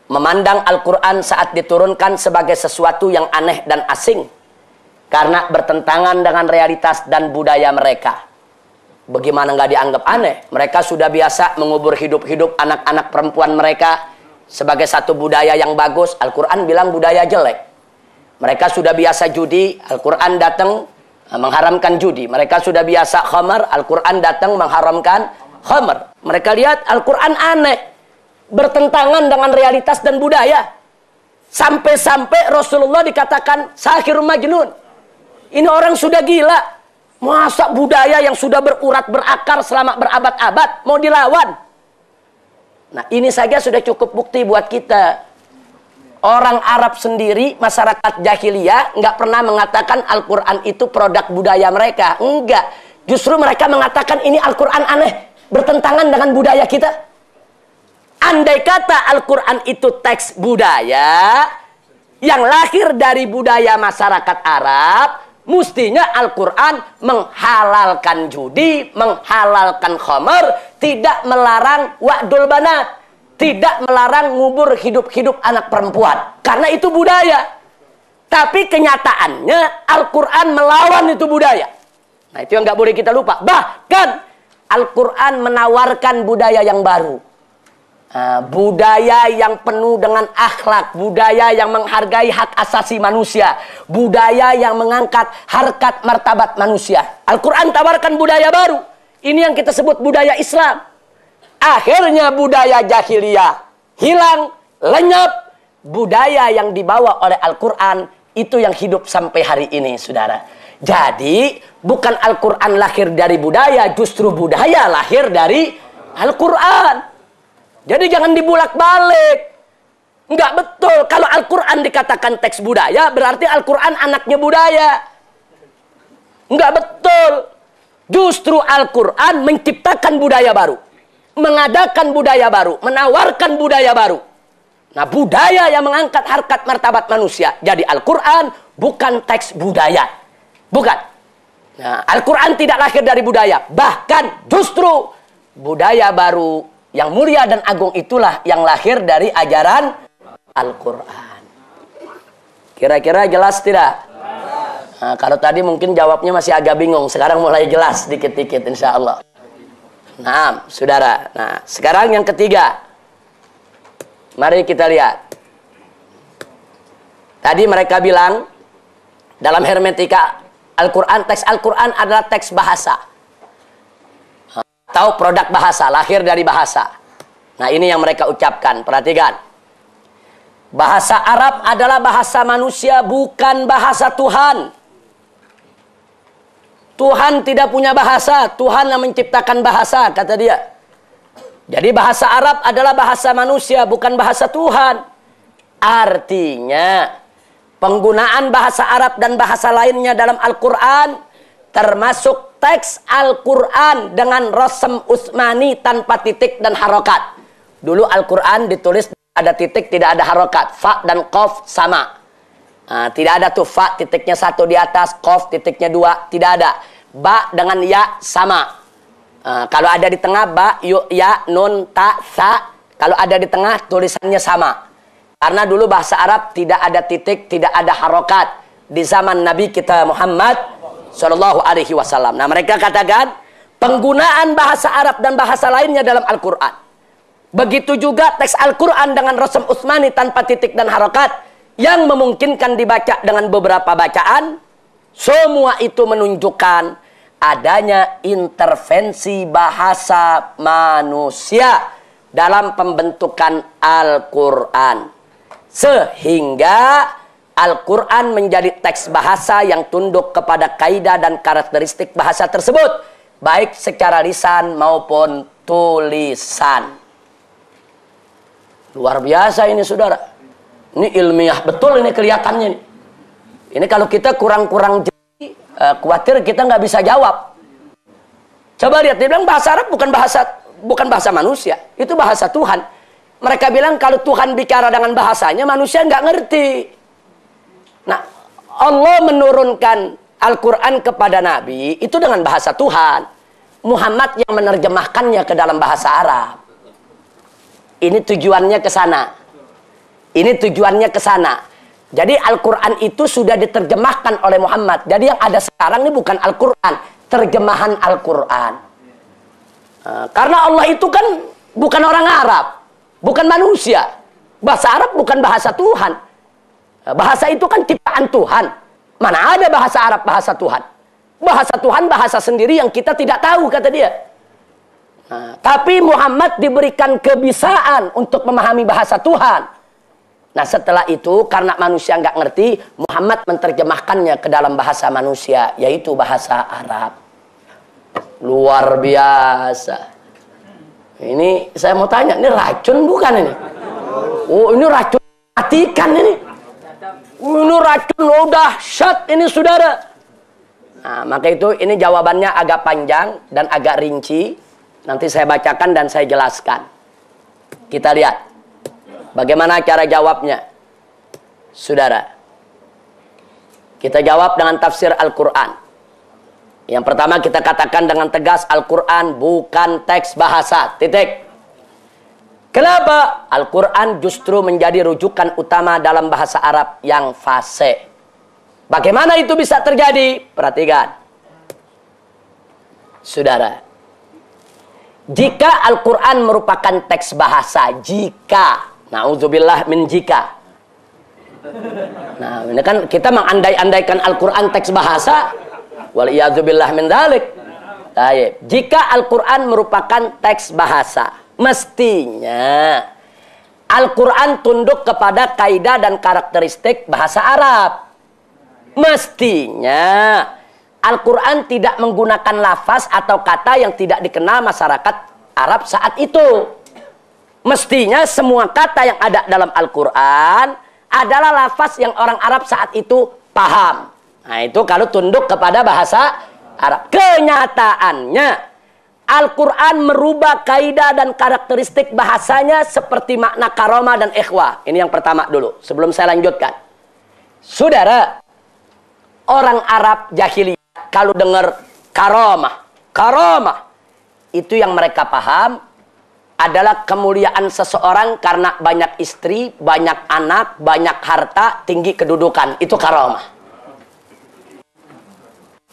memandang Al-Quran saat diturunkan sebagai sesuatu yang aneh dan asing karena bertentangan dengan realitas dan budaya mereka. Bagaimana nggak dianggap aneh? Mereka sudah biasa mengubur hidup-hidup anak-anak perempuan mereka sebagai satu budaya yang bagus. Al-Quran bilang budaya jelek. Mereka sudah biasa judi, Al-Quran datang mengharamkan judi. Mereka sudah biasa khamar, Al-Quran datang mengharamkan khamar. Mereka lihat Al-Quran aneh, bertentangan dengan realitas dan budaya. Sampai-sampai Rasulullah dikatakan sahirun majnun. Ini orang sudah gila. Masa budaya yang sudah berurat berakar selama berabad-abad mau dilawan? Nah, ini saja sudah cukup bukti buat kita. Orang Arab sendiri, masyarakat jahiliyah, nggak pernah mengatakan Al-Quran itu produk budaya mereka. Enggak. Justru mereka mengatakan ini Al-Quran aneh, bertentangan dengan budaya kita. Andai kata Al-Quran itu teks budaya, yang lahir dari budaya masyarakat Arab, mestinya Al-Quran menghalalkan judi, menghalalkan khamar, tidak melarang wa'dul banat. Tidak melarang ngubur hidup-hidup anak perempuan. Karena itu budaya. Tapi kenyataannya Al-Quran melawan itu budaya. Nah, itu yang nggak boleh kita lupa. Bahkan Al-Quran menawarkan budaya yang baru. Budaya yang penuh dengan akhlak. Budaya yang menghargai hak asasi manusia. Budaya yang mengangkat harkat martabat manusia. Al-Quran tawarkan budaya baru. Ini yang kita sebut budaya Islam. Akhirnya budaya jahiliyah hilang, lenyap. Budaya yang dibawa oleh Al-Quran itu yang hidup sampai hari ini, saudara. Jadi, bukan Al-Quran lahir dari budaya, justru budaya lahir dari Al-Quran. Jadi jangan dibulak-balik. Enggak betul. Kalau Al-Quran dikatakan teks budaya, berarti Al-Quran anaknya budaya. Enggak betul. Justru Al-Quran menciptakan budaya baru. Mengadakan budaya baru, menawarkan budaya baru. Nah, budaya yang mengangkat harkat martabat manusia. Jadi Al-Quran bukan teks budaya. Bukan. Nah, Al-Quran tidak lahir dari budaya. Bahkan justru budaya baru yang mulia dan agung itulah yang lahir dari ajaran Al-Quran. Kira-kira jelas tidak? Nah, kalau tadi mungkin jawabnya masih agak bingung. Sekarang mulai jelas dikit-dikit insya Allah. Nah, saudara. Nah, sekarang yang ketiga. Mari kita lihat. Tadi mereka bilang dalam hermeneutika Al-Quran, teks Al-Quran adalah teks bahasa atau produk bahasa, lahir dari bahasa. Nah, ini yang mereka ucapkan. Perhatikan. Bahasa Arab adalah bahasa manusia, bukan bahasa Tuhan. Tuhan tidak punya bahasa, Tuhan yang menciptakan bahasa, kata dia. Jadi bahasa Arab adalah bahasa manusia, bukan bahasa Tuhan. Artinya penggunaan bahasa Arab dan bahasa lainnya dalam Al-Quran termasuk teks Al-Quran dengan rasm Utsmani tanpa titik dan harokat. Dulu Al-Quran ditulis ada titik, tidak ada harokat. Fa dan qaf sama. Nah, tidak ada tuh fa titiknya 1 di atas, qaf titiknya 2, tidak ada. Ba dengan ya sama. Kalau ada di tengah ba, yu, ya, nun, ta, sa. Kalau ada di tengah tulisannya sama. Karena dulu bahasa Arab tidak ada titik, tidak ada harokat di zaman Nabi kita Muhammad Shallallahu Alaihi Wasallam. Nah, mereka katakan penggunaan bahasa Arab dan bahasa lainnya dalam Al-Quran. Begitu juga teks Al-Quran dengan rasm Utsmani tanpa titik dan harokat yang memungkinkan dibaca dengan beberapa bacaan. Semua itu menunjukkan adanya intervensi bahasa manusia dalam pembentukan Al-Quran. Sehingga Al-Quran menjadi teks bahasa yang tunduk kepada kaidah dan karakteristik bahasa tersebut, baik secara lisan maupun tulisan. Luar biasa ini, saudara. Ini ilmiah betul ini kelihatannya. Ini kalau kita kurang-kurang jeli, khawatir kita nggak bisa jawab. Coba lihat, dia bilang bahasa Arab bukan bahasa manusia, itu bahasa Tuhan. Mereka bilang kalau Tuhan bicara dengan bahasanya, manusia nggak ngerti. Nah, Allah menurunkan Al-Quran kepada Nabi, itu dengan bahasa Tuhan. Muhammad yang menerjemahkannya ke dalam bahasa Arab. Ini tujuannya ke sana. Ini tujuannya ke sana. Jadi Al-Quran itu sudah diterjemahkan oleh Muhammad. Jadi yang ada sekarang ini bukan Al-Quran, terjemahan Al-Quran. Karena Allah itu kan bukan orang Arab. Bukan manusia. Bahasa Arab bukan bahasa Tuhan. Bahasa itu kan ciptaan Tuhan. Mana ada bahasa Arab bahasa Tuhan? Bahasa Tuhan bahasa sendiri yang kita tidak tahu, kata dia. Nah, tapi Muhammad diberikan kebisaan untuk memahami bahasa Tuhan. Nah, setelah itu karena manusia nggak ngerti, Muhammad menerjemahkannya ke dalam bahasa manusia, yaitu bahasa Arab. Luar biasa. Ini saya mau tanya, ini racun bukan ini? Oh, ini racun matikan ini. Ini racun, oh dahsyat ini, saudara. Nah, maka itu ini jawabannya agak panjang dan agak rinci. Nanti saya bacakan dan saya jelaskan. Kita lihat bagaimana cara jawabnya, saudara. Kita jawab dengan tafsir Al-Quran. Yang pertama kita katakan dengan tegas, Al-Quran bukan teks bahasa, titik. Kenapa? Al-Quran justru menjadi rujukan utama dalam bahasa Arab yang fasih. Bagaimana itu bisa terjadi? Perhatikan, saudara. Jika Al-Quran merupakan teks bahasa, jika, na'udzubillah min jika. Nah, ini kan kita mengandai-andaikan Al-Quran teks bahasa. Waliyadzubillah min dzalik. Jika Al-Quran merupakan teks bahasa, mestinya Al-Quran tunduk kepada kaidah dan karakteristik bahasa Arab. Mestinya Al-Quran tidak menggunakan lafaz atau kata yang tidak dikenal masyarakat Arab saat itu. Mestinya semua kata yang ada dalam Al-Quran adalah lafaz yang orang Arab saat itu paham. Nah, itu kalau tunduk kepada bahasa Arab. Kenyataannya Al-Quran merubah kaidah dan karakteristik bahasanya seperti makna karomah dan ikhwah. Ini yang pertama dulu, sebelum saya lanjutkan. Saudara, orang Arab jahiliyah kalau dengar karomah, itu yang mereka paham adalah kemuliaan seseorang karena banyak istri, banyak anak, banyak harta, tinggi kedudukan. Itu karomah.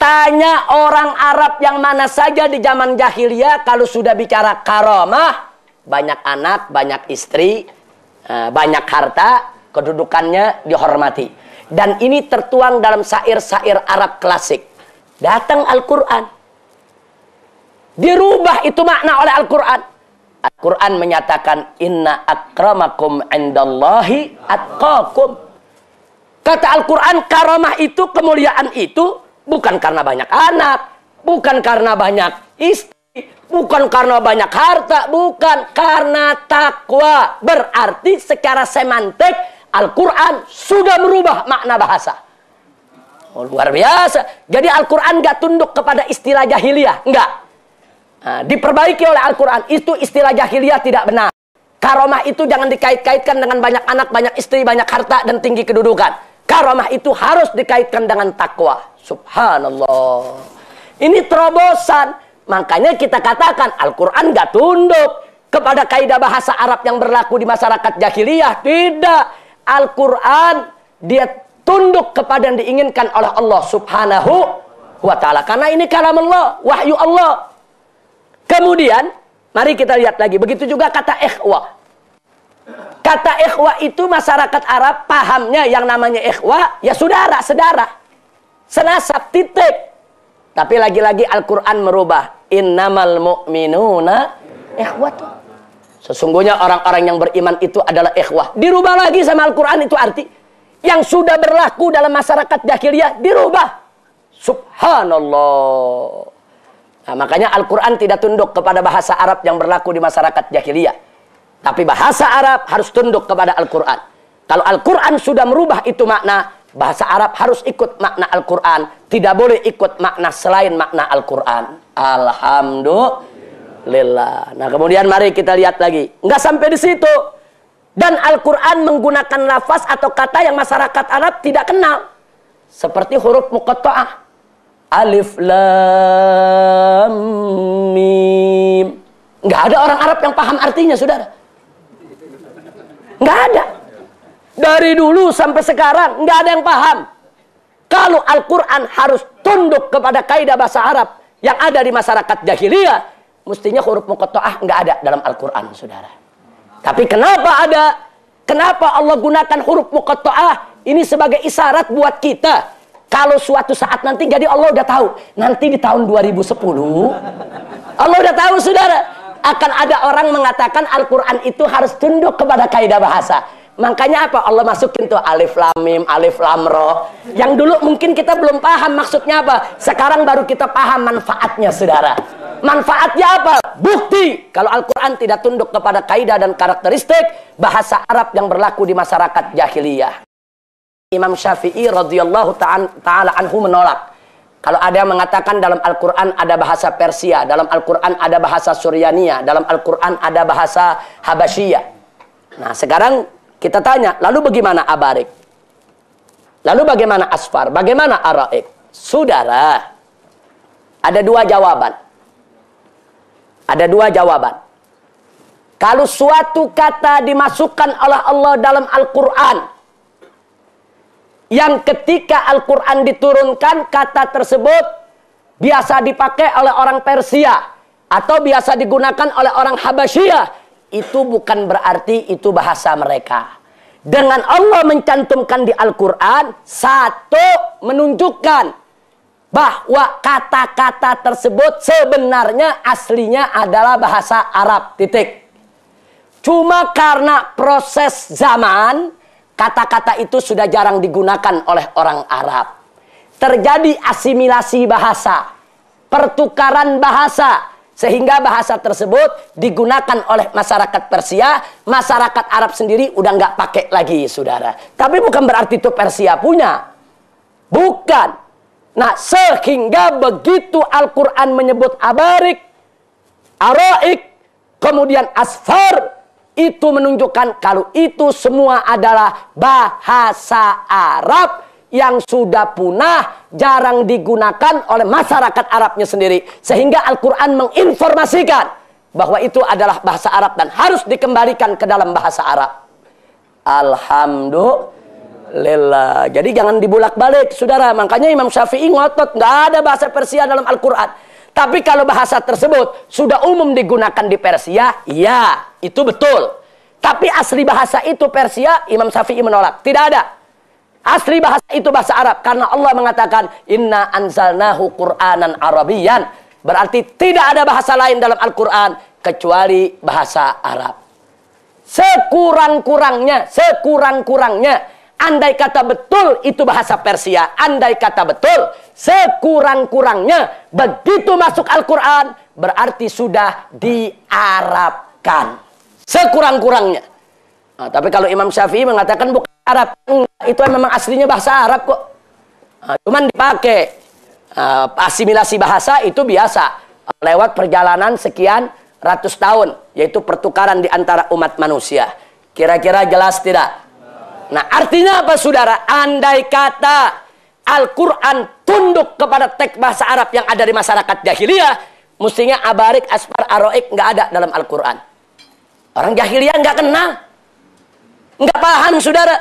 Tanya orang Arab yang mana saja di zaman jahiliyah, kalau sudah bicara karomah, banyak anak, banyak istri, banyak harta, kedudukannya dihormati. Dan ini tertuang dalam syair-syair Arab klasik. Datang Al-Quran, dirubah itu makna oleh Al-Quran. Al-Quran menyatakan, inna akramakum indallahi atqakum. Kata Al-Quran, karamah itu, kemuliaan itu bukan karena banyak anak, bukan karena banyak istri, bukan karena banyak harta, bukan karena takwa. Berarti secara semantik Al-Quran sudah merubah makna bahasa. Oh, luar biasa. Jadi Al-Quran gak tunduk kepada istilah jahiliyah, enggak. Diperbaiki oleh Al-Quran. Itu istilah jahiliyah tidak benar. Karamah itu jangan dikait-kaitkan dengan banyak anak, banyak istri, banyak harta, dan tinggi kedudukan. Karamah itu harus dikaitkan dengan takwa. Subhanallah. Ini terobosan. Makanya kita katakan Al-Quran gak tunduk kepada kaidah bahasa Arab yang berlaku di masyarakat jahiliyah. Tidak. Al-Quran dia tunduk kepada yang diinginkan oleh Allah Subhanahu wa ta'ala. Karena ini kalam Allah, wahyu Allah. Kemudian, mari kita lihat lagi. Begitu juga kata ikhwah. Kata ikhwah itu masyarakat Arab pahamnya yang namanya ikhwah, ya saudara, senasab, titik. Tapi lagi-lagi Al-Quran merubah. Innamal mu'minuna ikhwatu. Sesungguhnya orang-orang yang beriman itu adalah ikhwah. Dirubah lagi sama Al-Quran itu arti. Yang sudah berlaku dalam masyarakat jahiliyah dirubah. Subhanallah. Nah, makanya Al-Quran tidak tunduk kepada bahasa Arab yang berlaku di masyarakat jahiliyah. Tapi bahasa Arab harus tunduk kepada Al-Quran. Kalau Al-Quran sudah merubah itu makna, bahasa Arab harus ikut makna Al-Quran. Tidak boleh ikut makna selain makna Al-Quran. Alhamdulillah. Nah, kemudian mari kita lihat lagi. Nggak sampai di situ. Dan Al-Quran menggunakan lafaz atau kata yang masyarakat Arab tidak kenal. Seperti huruf muqatta'ah. Alif, lam, mim. Nggak ada orang Arab yang paham artinya, saudara. Nggak ada. Dari dulu sampai sekarang nggak ada yang paham. Kalau Al-Quran harus tunduk kepada kaidah bahasa Arab yang ada di masyarakat jahiliyah, mestinya huruf muqatta'ah nggak ada dalam Al-Quran, saudara. Tapi kenapa ada? Kenapa Allah gunakan huruf muqatta'ah? Ini sebagai isyarat buat kita. Kalau suatu saat nanti, jadi Allah udah tahu. Nanti di tahun 2010, Allah udah tahu, saudara. Akan ada orang mengatakan Al-Quran itu harus tunduk kepada kaidah bahasa. Makanya apa? Allah masukin tuh alif lam mim, alif lam ra. Yang dulu mungkin kita belum paham maksudnya apa. Sekarang baru kita paham manfaatnya, saudara. Manfaatnya apa? Bukti kalau Al-Quran tidak tunduk kepada kaidah dan karakteristik bahasa Arab yang berlaku di masyarakat jahiliyah. Imam Syafi'i radhiyallahu ta'ala anhu menolak. Kalau ada yang mengatakan dalam Al-Quran ada bahasa Persia, dalam Al-Quran ada bahasa Suryania, dalam Al-Quran ada bahasa Habasyiyah. Nah, sekarang kita tanya, lalu bagaimana Abarik? Lalu bagaimana Asfar? Bagaimana Araik? Saudara, ada dua jawaban. Ada dua jawaban. Kalau suatu kata dimasukkan oleh Allah dalam Al-Quran, yang ketika Al-Quran diturunkan, kata tersebut biasa dipakai oleh orang Persia atau biasa digunakan oleh orang Habasyiyah, itu bukan berarti itu bahasa mereka. Dengan Allah mencantumkan di Al-Quran, satu, menunjukkan bahwa kata-kata tersebut sebenarnya aslinya adalah bahasa Arab, titik. Cuma karena proses zaman, kata-kata itu sudah jarang digunakan oleh orang Arab. Terjadi asimilasi bahasa, pertukaran bahasa, sehingga bahasa tersebut digunakan oleh masyarakat Persia, masyarakat Arab sendiri udah nggak pakai lagi, saudara. Tapi bukan berarti itu Persia punya. Bukan. Nah, sehingga begitu Al-Quran menyebut Abarik, Araik, kemudian Asfar, itu menunjukkan kalau itu semua adalah bahasa Arab yang sudah punah, jarang digunakan oleh masyarakat Arabnya sendiri. Sehingga Al-Quran menginformasikan bahwa itu adalah bahasa Arab dan harus dikembalikan ke dalam bahasa Arab. Alhamdulillah. Jadi jangan dibulak-balik, saudara. Makanya Imam Syafi'i ngotot, nggak ada bahasa Persia dalam Al-Quran. Tapi kalau bahasa tersebut sudah umum digunakan di Persia, ya, itu betul. Tapi asli bahasa itu Persia, Imam Syafi'i menolak. Tidak ada. Asli bahasa itu bahasa Arab. Karena Allah mengatakan, Inna anzalnahu Qur'anan Arabiyyan. Berarti tidak ada bahasa lain dalam Al-Quran kecuali bahasa Arab. Sekurang-kurangnya, andai kata betul itu bahasa Persia, andai kata betul, sekurang-kurangnya begitu masuk Al-Quran, berarti sudah diarabkan. Sekurang-kurangnya. Nah, tapi kalau Imam Syafi'i mengatakan bukan Arab, itu memang aslinya bahasa Arab kok. Nah, cuman dipakai. Asimilasi bahasa itu biasa lewat perjalanan sekian ratus tahun, yaitu pertukaran di antara umat manusia. Kira-kira jelas tidak? Nah, artinya apa saudara? Andai kata Al-Quran tunduk kepada teks bahasa Arab yang ada di masyarakat jahiliyah, mestinya abarik, asfar, aroik nggak ada dalam Al-Quran. Orang jahiliyah nggak kenal, nggak paham saudara.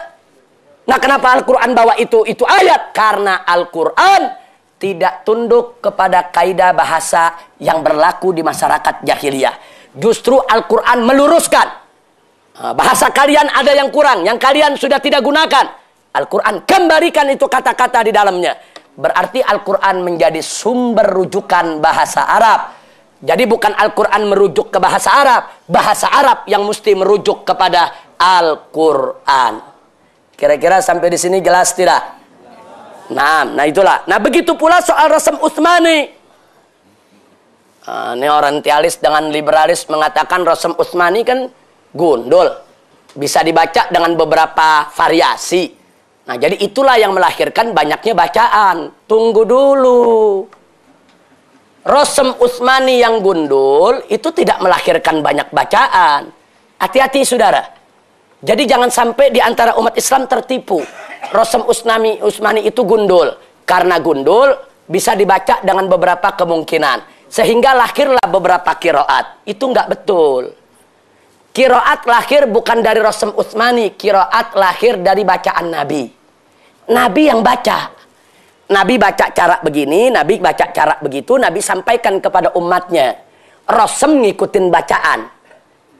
Nah, kenapa Al-Quran bawa itu ayat? Karena Al-Quran tidak tunduk kepada kaidah bahasa yang berlaku di masyarakat jahiliyah. Justru Al-Quran meluruskan. Bahasa kalian ada yang kurang, yang kalian sudah tidak gunakan. Al-Quran kembalikan itu kata-kata di dalamnya. Berarti Al-Quran menjadi sumber rujukan bahasa Arab. Jadi bukan Al-Quran merujuk ke bahasa Arab yang mesti merujuk kepada Al-Quran. Kira-kira sampai di sini jelas tidak? Nah itulah. Nah begitu pula soal Rasm Utsmani. Ini orientalis dengan liberalis mengatakan Rasm Utsmani kan gundul, bisa dibaca dengan beberapa variasi. Nah jadi itulah yang melahirkan banyaknya bacaan. Tunggu dulu. Rasm Utsmani yang gundul itu tidak melahirkan banyak bacaan. Hati-hati saudara. Jadi jangan sampai di antara umat Islam tertipu. Rasm Utsmani itu gundul. Karena gundul bisa dibaca dengan beberapa kemungkinan. Sehingga lahirlah beberapa qiraat. Itu nggak betul. Qiraat lahir bukan dari Rasm Utsmani. Qiraat lahir dari bacaan Nabi. Nabi yang baca. Nabi baca cara begini, Nabi baca cara begitu, Nabi sampaikan kepada umatnya. Rasm ngikutin bacaan.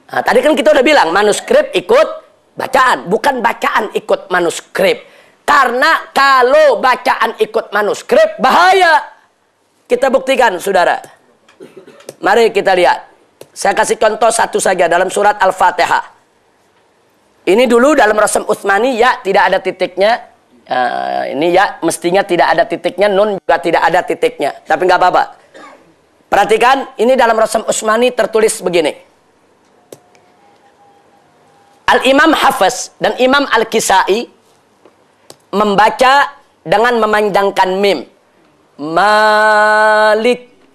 Nah, tadi kan kita udah bilang manuskrip ikut bacaan, bukan bacaan ikut manuskrip. Karena kalau bacaan ikut manuskrip bahaya. Kita buktikan saudara. Mari kita lihat. Saya kasih contoh satu saja dalam surat Al-Fatihah. Ini dulu dalam Rasm Utsmani ya tidak ada titiknya. Ini ya mestinya tidak ada titiknya, nun juga tidak ada titiknya. Tapi nggak apa-apa. Perhatikan, ini dalam Rasm Utsmani tertulis begini. Al-Imam Hafiz dan Imam Al-Kisai membaca dengan memanjangkan mim.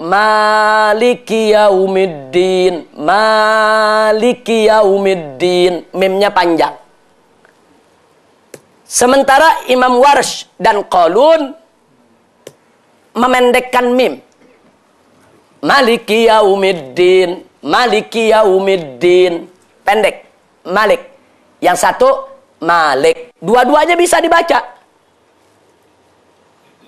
Maliki yaumiddin. Maliki yaumiddin. Mimnya panjang. Sementara Imam Warsh dan Qalun memendekkan mim. Maliki yaumiddin. Maliki yaumiddin. Pendek. Malik. Yang satu Malik. Dua-duanya bisa dibaca.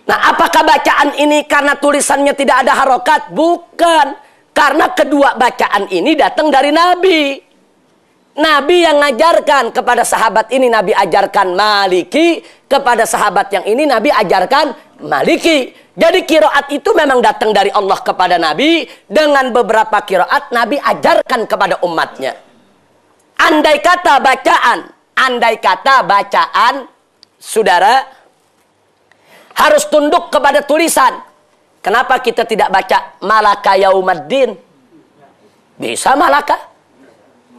Nah, apakah bacaan ini karena tulisannya tidak ada harokat? Bukan. Karena kedua bacaan ini datang dari Nabi. Nabi yang ngajarkan kepada sahabat ini, Nabi ajarkan Maliki. Kepada sahabat yang ini, Nabi ajarkan Maliki. Jadi qiraat itu memang datang dari Allah kepada Nabi. Dengan beberapa qiraat, Nabi ajarkan kepada umatnya. Andai kata bacaan, saudara, harus tunduk kepada tulisan. Kenapa kita tidak baca Malaka Yaumaddin? Bisa Malaka.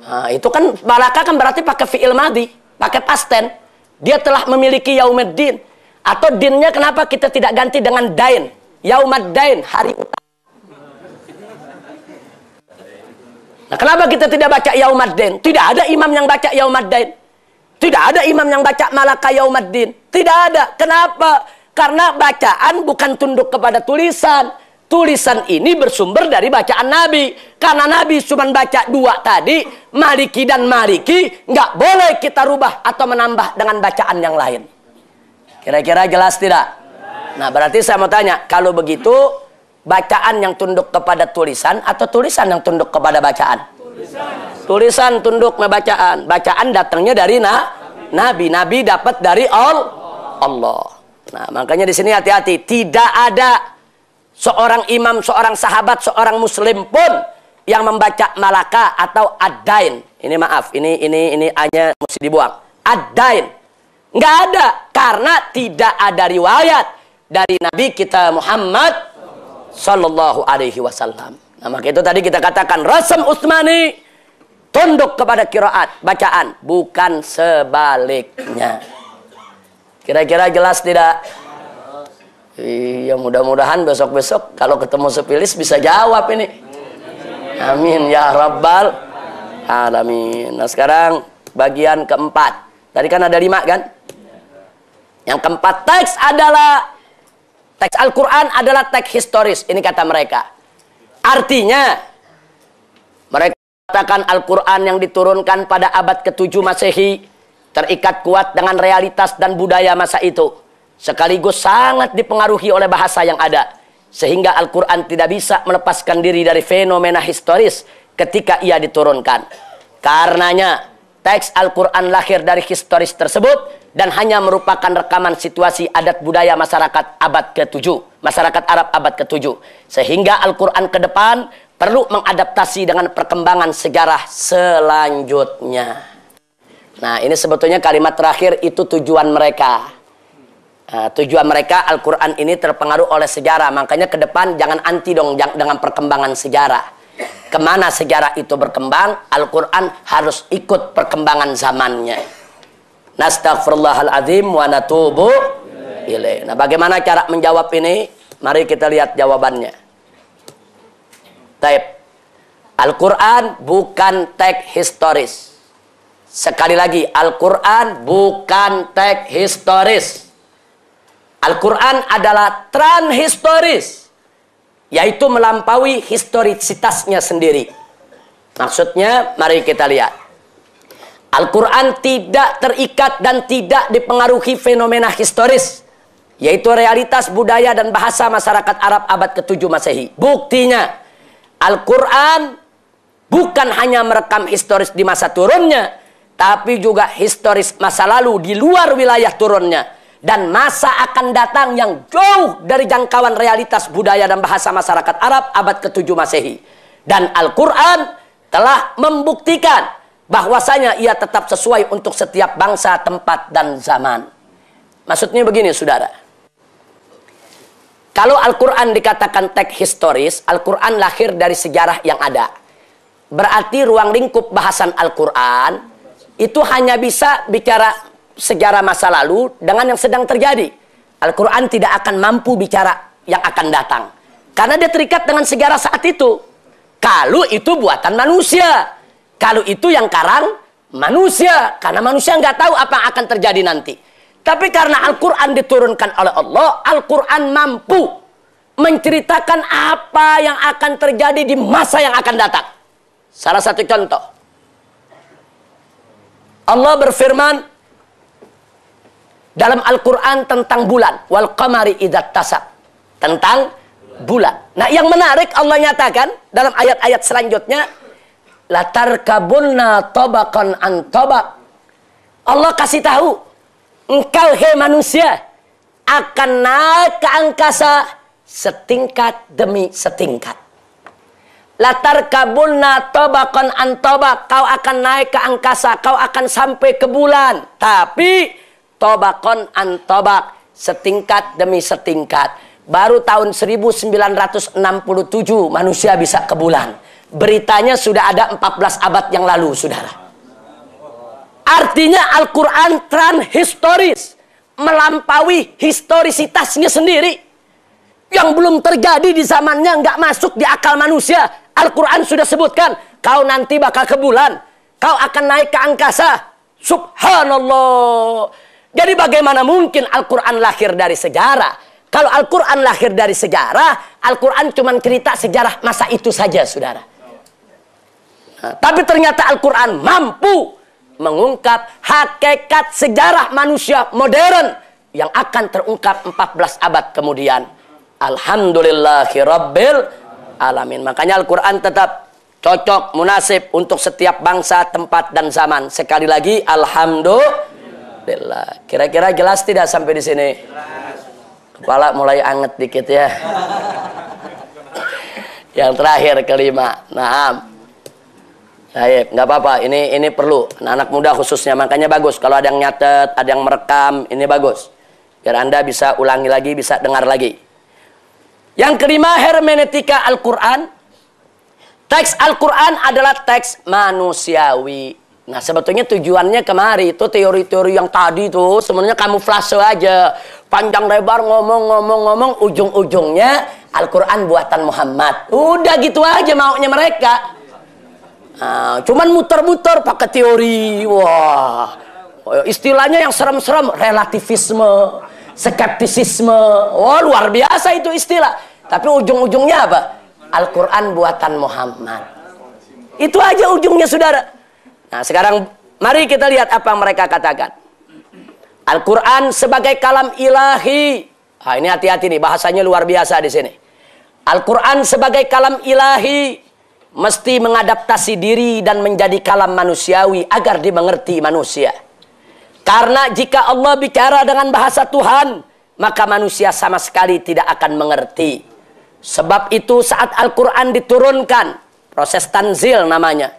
Nah, itu kan Malaka kan berarti pakai fi'il madhi, pakai past tense. Dia telah memiliki Yaumaddin. Atau dinnya kenapa kita tidak ganti dengan dain? Yaumaddain, hari utama. Nah, kenapa kita tidak baca Yaumaddin? Tidak ada imam yang baca Yaumaddain. Tidak ada imam yang baca Malaka Yaumaddin. Tidak ada. Kenapa? Karena bacaan bukan tunduk kepada tulisan. Tulisan ini bersumber dari bacaan Nabi. Karena Nabi cuma baca dua tadi, Maliki dan Maliki, nggak boleh kita rubah atau menambah dengan bacaan yang lain. Kira-kira jelas tidak? Nah, berarti saya mau tanya, kalau begitu, bacaan yang tunduk kepada tulisan atau tulisan yang tunduk kepada bacaan? Tulisan. Tulisan, tunduk, bacaan. Bacaan datangnya dari Nabi. Nabi dapat dari Allah. Nah, makanya di sini hati-hati. Tidak ada seorang imam, seorang sahabat, seorang muslim pun yang membaca malaka atau ad-dain. Ini maaf, ini hanya mesti dibuang. Ad-dain. Nggak ada. Karena tidak ada riwayat dari Nabi kita Muhammad Sallallahu Alaihi Wasallam. Nah, maka itu tadi kita katakan Rasam Utsmani tunduk kepada qiraat, bacaan, bukan sebaliknya. Kira-kira jelas tidak? Iya, mudah-mudahan besok-besok kalau ketemu sepilis bisa jawab ini. Amin ya rabbal alamin. Nah, sekarang bagian keempat. Tadi kan ada 5 kan? Yang keempat, teks Al-Quran adalah teks historis. Ini kata mereka. Artinya, mereka katakan Al-Quran yang diturunkan pada abad ke-7 Masehi terikat kuat dengan realitas dan budaya masa itu. Sekaligus sangat dipengaruhi oleh bahasa yang ada. Sehingga Al-Quran tidak bisa melepaskan diri dari fenomena historis ketika ia diturunkan. Karenanya, teks Al-Quran lahir dari historis tersebut dan hanya merupakan rekaman situasi adat budaya masyarakat abad ke-7, masyarakat Arab abad ke-7. Sehingga Al-Quran ke depan perlu mengadaptasi dengan perkembangan sejarah selanjutnya. Nah, ini sebetulnya kalimat terakhir itu tujuan mereka. Nah, tujuan mereka Al-Quran ini terpengaruh oleh sejarah. Makanya ke depan jangan anti dong dengan perkembangan sejarah. Kemana sejarah itu berkembang, Al-Quran harus ikut perkembangan zamannya. Nastaghfirullahaladzim wa natubu ilaih. Nah, bagaimana cara menjawab ini? Mari kita lihat jawabannya. Taib. Al-Quran bukan teks historis. Sekali lagi, Al-Quran bukan teks historis. Al-Quran adalah transhistoris, yaitu melampaui historisitasnya sendiri. Maksudnya, mari kita lihat. Al-Quran tidak terikat dan tidak dipengaruhi fenomena historis, yaitu realitas budaya dan bahasa masyarakat Arab abad ke-7 Masehi. Buktinya, Al-Quran bukan hanya merekam historis di masa turunnya, tapi juga historis masa lalu di luar wilayah turunnya, dan masa akan datang yang jauh dari jangkauan realitas budaya dan bahasa masyarakat Arab abad ke-7 Masehi. Dan Al-Quran telah membuktikan bahwasanya ia tetap sesuai untuk setiap bangsa, tempat, dan zaman. Maksudnya begini, saudara. Kalau Al-Quran dikatakan teks historis, Al-Quran lahir dari sejarah yang ada. Berarti ruang lingkup bahasan Al-Quran itu hanya bisa bicara sejarah masa lalu dengan yang sedang terjadi. Al-Quran tidak akan mampu bicara yang akan datang. Karena dia terikat dengan sejarah saat itu. Kalau itu buatan manusia. Kalau itu yang karang manusia. Karena manusia nggak tahu apa yang akan terjadi nanti. Tapi karena Al-Quran diturunkan oleh Allah, Al-Quran mampu menceritakan apa yang akan terjadi di masa yang akan datang. Salah satu contoh. Allah berfirman dalam Al-Quran tentang bulan. Wal qamari idzat tasab. Tentang bulan. Nah, yang menarik Allah nyatakan dalam ayat-ayat selanjutnya. Latarkabunna tabaqan an tabaq. Allah kasih tahu, engkau hei manusia akan naik ke angkasa setingkat demi setingkat. Latarkabunna tabaqan an tabaq. Kau akan naik ke angkasa, kau akan sampai ke bulan. Tapi tabaqan an tabaq, setingkat demi setingkat. Baru tahun 1967 manusia bisa ke bulan. Beritanya sudah ada 14 abad yang lalu, saudara. Artinya Al-Quran transhistoris, melampaui historisitasnya sendiri. Yang belum terjadi di zamannya, nggak masuk di akal manusia. Al-Quran sudah sebutkan, kau nanti bakal ke bulan, kau akan naik ke angkasa. Subhanallah. Jadi bagaimana mungkin Al-Quran lahir dari sejarah? Kalau Al-Quran lahir dari sejarah, Al-Quran cuma cerita sejarah masa itu saja, saudara. Nah, tapi ternyata Al-Quran mampu mengungkap hakikat sejarah manusia modern yang akan terungkap 14 abad kemudian. Alhamdulillahirabbil alamin. Makanya Al-Quran tetap cocok, munasib untuk setiap bangsa, tempat, dan zaman. Sekali lagi, alhamdulillah. Kira-kira jelas tidak sampai di sini? Kepala mulai anget dikit ya. Yang terakhir, kelima. Naam. Baik, nggak apa-apa. Ini perlu. Anak muda khususnya, makanya bagus. Kalau ada yang nyatet, ada yang merekam, ini bagus. Biar Anda bisa ulangi lagi, bisa dengar lagi. Yang kelima, hermeneutika Al-Quran. Teks Al-Quran adalah teks manusiawi. Nah, sebetulnya tujuannya kemari itu teori-teori yang tadi itu sebenarnya kamuflase aja. Panjang lebar ngomong, ujung-ujungnya Al-Quran buatan Muhammad. Udah gitu aja maunya mereka. Nah, cuman muter-muter pakai teori. Wah, istilahnya yang serem-serem, relativisme, skeptisisme. Wah, luar biasa itu istilah. Tapi ujung-ujungnya apa? Al-Quran buatan Muhammad. Itu aja ujungnya, saudara. Nah, sekarang mari kita lihat apa yang mereka katakan. Al-Quran sebagai kalam ilahi. Nah, ini hati-hati nih, bahasanya luar biasa di sini. Al-Quran sebagai kalam ilahi mesti mengadaptasi diri dan menjadi kalam manusiawi agar dimengerti manusia. Karena jika Allah bicara dengan bahasa Tuhan, maka manusia sama sekali tidak akan mengerti. Sebab itu saat Al-Quran diturunkan, proses tanzil namanya,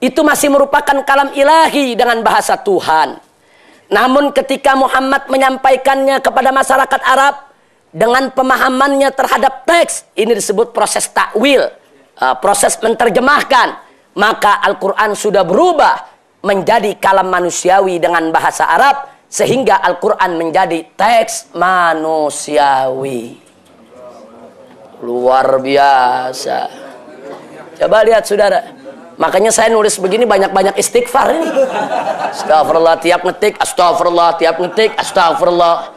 itu masih merupakan kalam ilahi dengan bahasa Tuhan. Namun ketika Muhammad menyampaikannya kepada masyarakat Arab dengan pemahamannya terhadap teks, ini disebut proses takwil, proses menerjemahkan, maka Al-Quran sudah berubah menjadi kalam manusiawi dengan bahasa Arab, sehingga Al-Quran menjadi teks manusiawi. Luar biasa. Coba lihat, saudara. Makanya saya nulis begini banyak-banyak istighfar ini. Astagfirullah tiap ngetik, astagfirullah tiap ngetik, astagfirullah.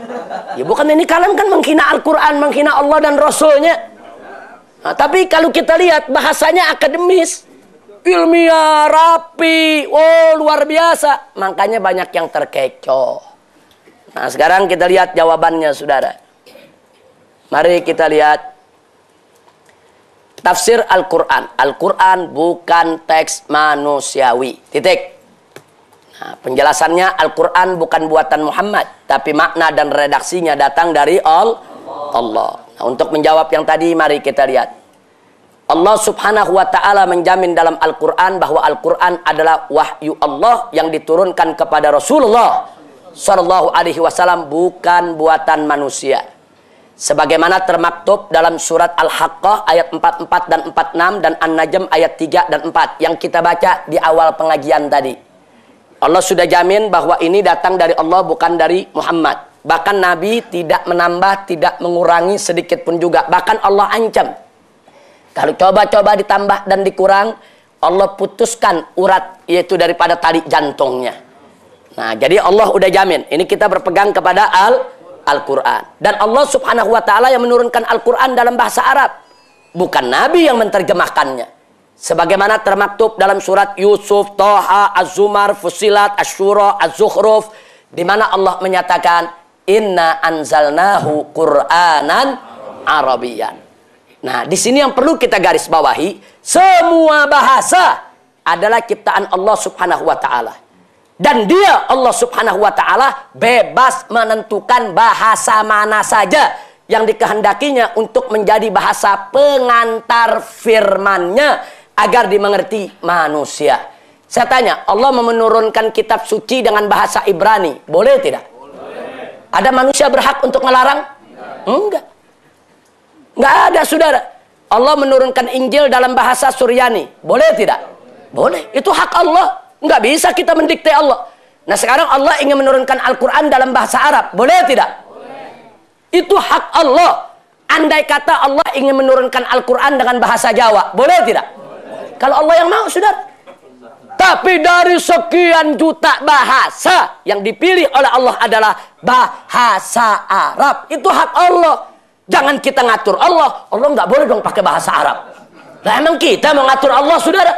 Ya bukan ini, kalian kan menghina Al-Quran, menghina Allah dan Rasulnya. Nah, tapi kalau kita lihat bahasanya akademis, ilmiah, rapi, oh luar biasa. Makanya banyak yang terkecoh. Nah, sekarang kita lihat jawabannya, saudara. Mari kita lihat tafsir Al-Quran. Al-Quran bukan teks manusiawi. Titik. Nah, penjelasannya, Al-Quran bukan buatan Muhammad, tapi makna dan redaksinya datang dari Allah. Nah, untuk menjawab yang tadi, mari kita lihat. Allah subhanahu wa ta'ala menjamin dalam Al-Quran bahwa Al-Quran adalah wahyu Allah yang diturunkan kepada Rasulullah Sallallahu Alaihi Wasallam, bukan buatan manusia. Sebagaimana termaktub dalam surat Al-Haqqah ayat 44 dan 46 dan An-Najm ayat 3 dan 4 yang kita baca di awal pengajian tadi. Allah sudah jamin bahwa ini datang dari Allah, bukan dari Muhammad. Bahkan Nabi tidak menambah, tidak mengurangi sedikit pun juga. Bahkan Allah ancam, kalau coba-coba ditambah dan dikurang, Allah putuskan urat, yaitu daripada tali jantungnya. Nah, jadi Allah udah jamin. Ini kita berpegang kepada Al-Quran. Dan Allah subhanahu wa ta'ala yang menurunkan Al-Quran dalam bahasa Arab. Bukan Nabi yang menerjemahkannya. Sebagaimana termaktub dalam surat Yusuf, Toha, Az-Zumar, Fusilat, Asy-Syura, Az-Zukhruf, di mana Allah menyatakan, Inna anzalnahu Qur'anan Arabiyan. Nah, di sini yang perlu kita garis bawahi, semua bahasa adalah ciptaan Allah subhanahu wa ta'ala. Dan dia, Allah subhanahu wa ta'ala, bebas menentukan bahasa mana saja yang dikehendakinya untuk menjadi bahasa pengantar firmannya agar dimengerti manusia. Saya tanya, Allah menurunkan kitab suci dengan bahasa Ibrani, boleh tidak? Boleh. Ada manusia berhak untuk melarang? Enggak. Enggak ada, saudara. Allah menurunkan Injil dalam bahasa Suryani, boleh tidak? Boleh. Itu hak Allah. Nggak bisa kita mendikte Allah. Nah, sekarang Allah ingin menurunkan Al-Quran dalam bahasa Arab, boleh tidak? Boleh. Itu hak Allah. Andai kata Allah ingin menurunkan Al-Quran dengan bahasa Jawa, boleh tidak? Boleh. Kalau Allah yang mau, saudara. Tapi dari sekian juta bahasa yang dipilih oleh Allah adalah bahasa Arab. Itu hak Allah. Jangan kita ngatur Allah. Allah nggak boleh dong pakai bahasa Arab. Nah, emang kita mau ngatur Allah, saudara?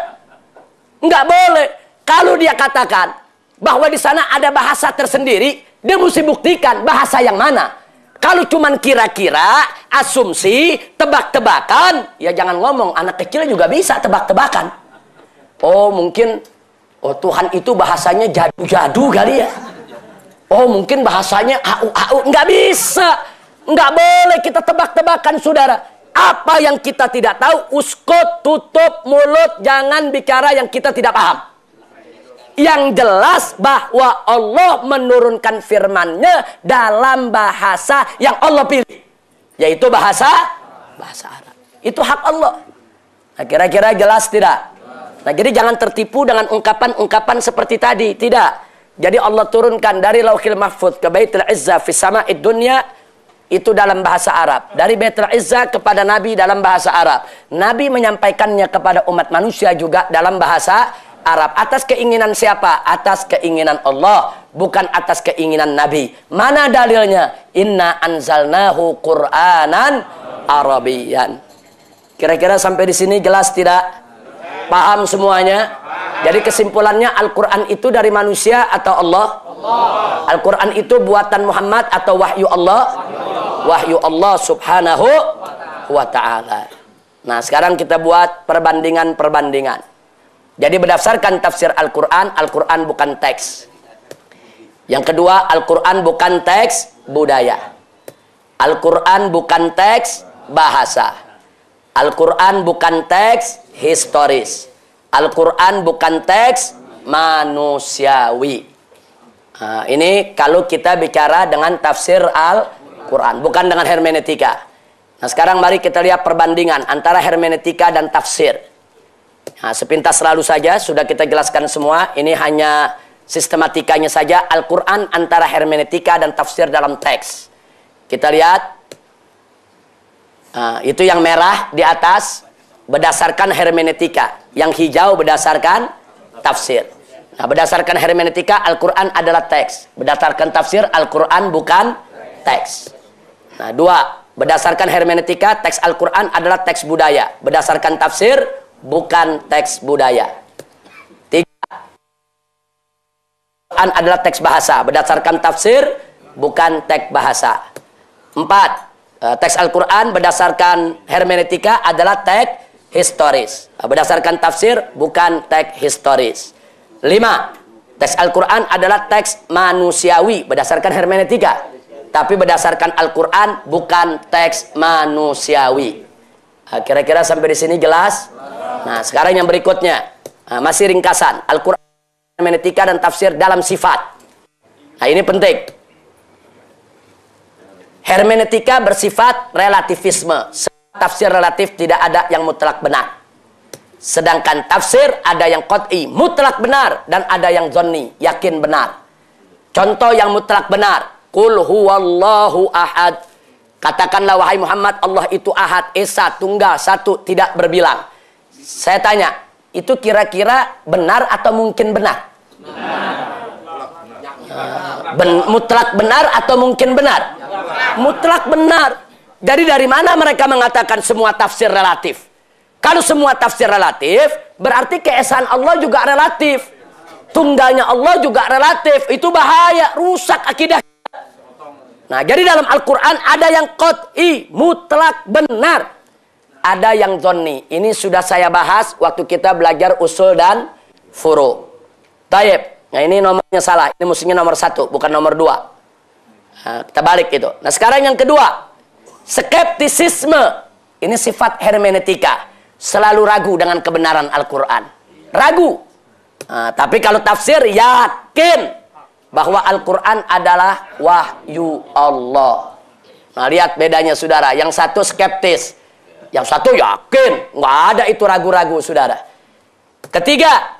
Nggak boleh. Kalau dia katakan bahwa di sana ada bahasa tersendiri, dia mesti buktikan bahasa yang mana. Kalau cuman kira-kira, asumsi, tebak-tebakan, ya jangan ngomong, anak kecil juga bisa tebak-tebakan. Oh mungkin, oh Tuhan itu bahasanya jadu-jadu kali ya. Oh mungkin bahasanya au-au. Nggak bisa. Nggak boleh kita tebak-tebakan saudara. Apa yang kita tidak tahu, uskut, tutup mulut, jangan bicara yang kita tidak paham. Yang jelas bahwa Allah menurunkan firman-Nya dalam bahasa yang Allah pilih, yaitu bahasa Arab. Itu hak Allah. Nah, kira-kira jelas tidak? Nah, jadi jangan tertipu dengan ungkapan-ungkapan seperti tadi. Tidak. Jadi Allah turunkan dari Lauhil Mahfuz ke Baitul Izzah fi sama'id dunya, itu dalam bahasa Arab. Dari Baitul Izzah kepada Nabi dalam bahasa Arab. Nabi menyampaikannya kepada umat manusia juga dalam bahasa Arab. Atas keinginan siapa? Atas keinginan Allah, bukan atas keinginan Nabi. Mana dalilnya? Inna anzalnahu Qur'anan Arabiyan. Kira-kira sampai di sini jelas tidak? Paham semuanya? Jadi kesimpulannya, Al-Quran itu dari manusia atau Allah? Al-Quran itu buatan Muhammad atau wahyu Allah? Wahyu Allah subhanahu wa ta'ala. Nah sekarang kita buat perbandingan-perbandingan. Jadi berdasarkan tafsir Al-Quran, Al-Quran bukan teks. Yang kedua, Al-Quran bukan teks budaya. Al-Quran bukan teks bahasa. Al-Quran bukan teks historis. Al-Quran bukan teks manusiawi. Nah, ini kalau kita bicara dengan tafsir Al-Quran, bukan dengan hermeneutika. Nah sekarang mari kita lihat perbandingan antara hermeneutika dan tafsir. Nah, sepintas selalu saja sudah kita jelaskan semua. Ini hanya sistematikanya saja. Al-Quran antara hermeneutika dan tafsir dalam teks. Kita lihat. Nah, itu yang merah di atas berdasarkan hermeneutika. Yang hijau berdasarkan tafsir. Nah, berdasarkan hermeneutika, Al-Quran adalah teks. Berdasarkan tafsir, Al-Quran bukan teks. Nah, dua. Berdasarkan hermeneutika, teks Al-Quran adalah teks budaya. Berdasarkan tafsir, bukan teks budaya. 3. Al-Quran adalah teks bahasa. Berdasarkan tafsir, bukan teks bahasa. 4. Teks Al-Quran berdasarkan hermeneutika adalah teks historis. Berdasarkan tafsir, bukan teks historis. 5. Teks Al-Quran adalah teks manusiawi berdasarkan hermeneutika. Tapi berdasarkan Al-Quran, bukan teks manusiawi. Kira-kira sampai di sini jelas? Nah, sekarang yang berikutnya, masih ringkasan. Al-Quran, hermeneutika dan tafsir dalam sifat. Nah, ini penting. Hermeneutika bersifat relativisme. Tafsir relatif tidak ada yang mutlak benar. Sedangkan tafsir ada yang qat'i, mutlak benar, dan ada yang zonni, yakin benar. Contoh yang mutlak benar, Qul huwallahu ahad. Katakanlah wahai Muhammad, Allah itu ahad, esa, tunggal, satu, tidak berbilang. Saya tanya, itu kira-kira benar atau mungkin benar? Mutlak benar atau mungkin benar? Mutlak benar. Jadi dari mana mereka mengatakan semua tafsir relatif? Kalau semua tafsir relatif, berarti keesaan Allah juga relatif. Tunggalnya Allah juga relatif. Itu bahaya, rusak akidah. Nah, jadi dalam Al-Quran ada yang qat'i, mutlak benar. Ada yang zonni. Ini sudah saya bahas waktu kita belajar usul dan furu. Taib. Nah, ini nomornya salah. Ini mestinya nomor 1, bukan nomor 2. Nah, kita balik itu. Nah, sekarang yang kedua. Skeptisisme. Ini sifat hermeneutika. Selalu ragu dengan kebenaran Al-Quran. Ragu. Nah, tapi kalau tafsir, yakin bahwa Al-Quran adalah wahyu Allah. Nah, lihat bedanya saudara. Yang satu skeptis, yang satu yakin. Nggak ada itu ragu-ragu saudara. Ketiga,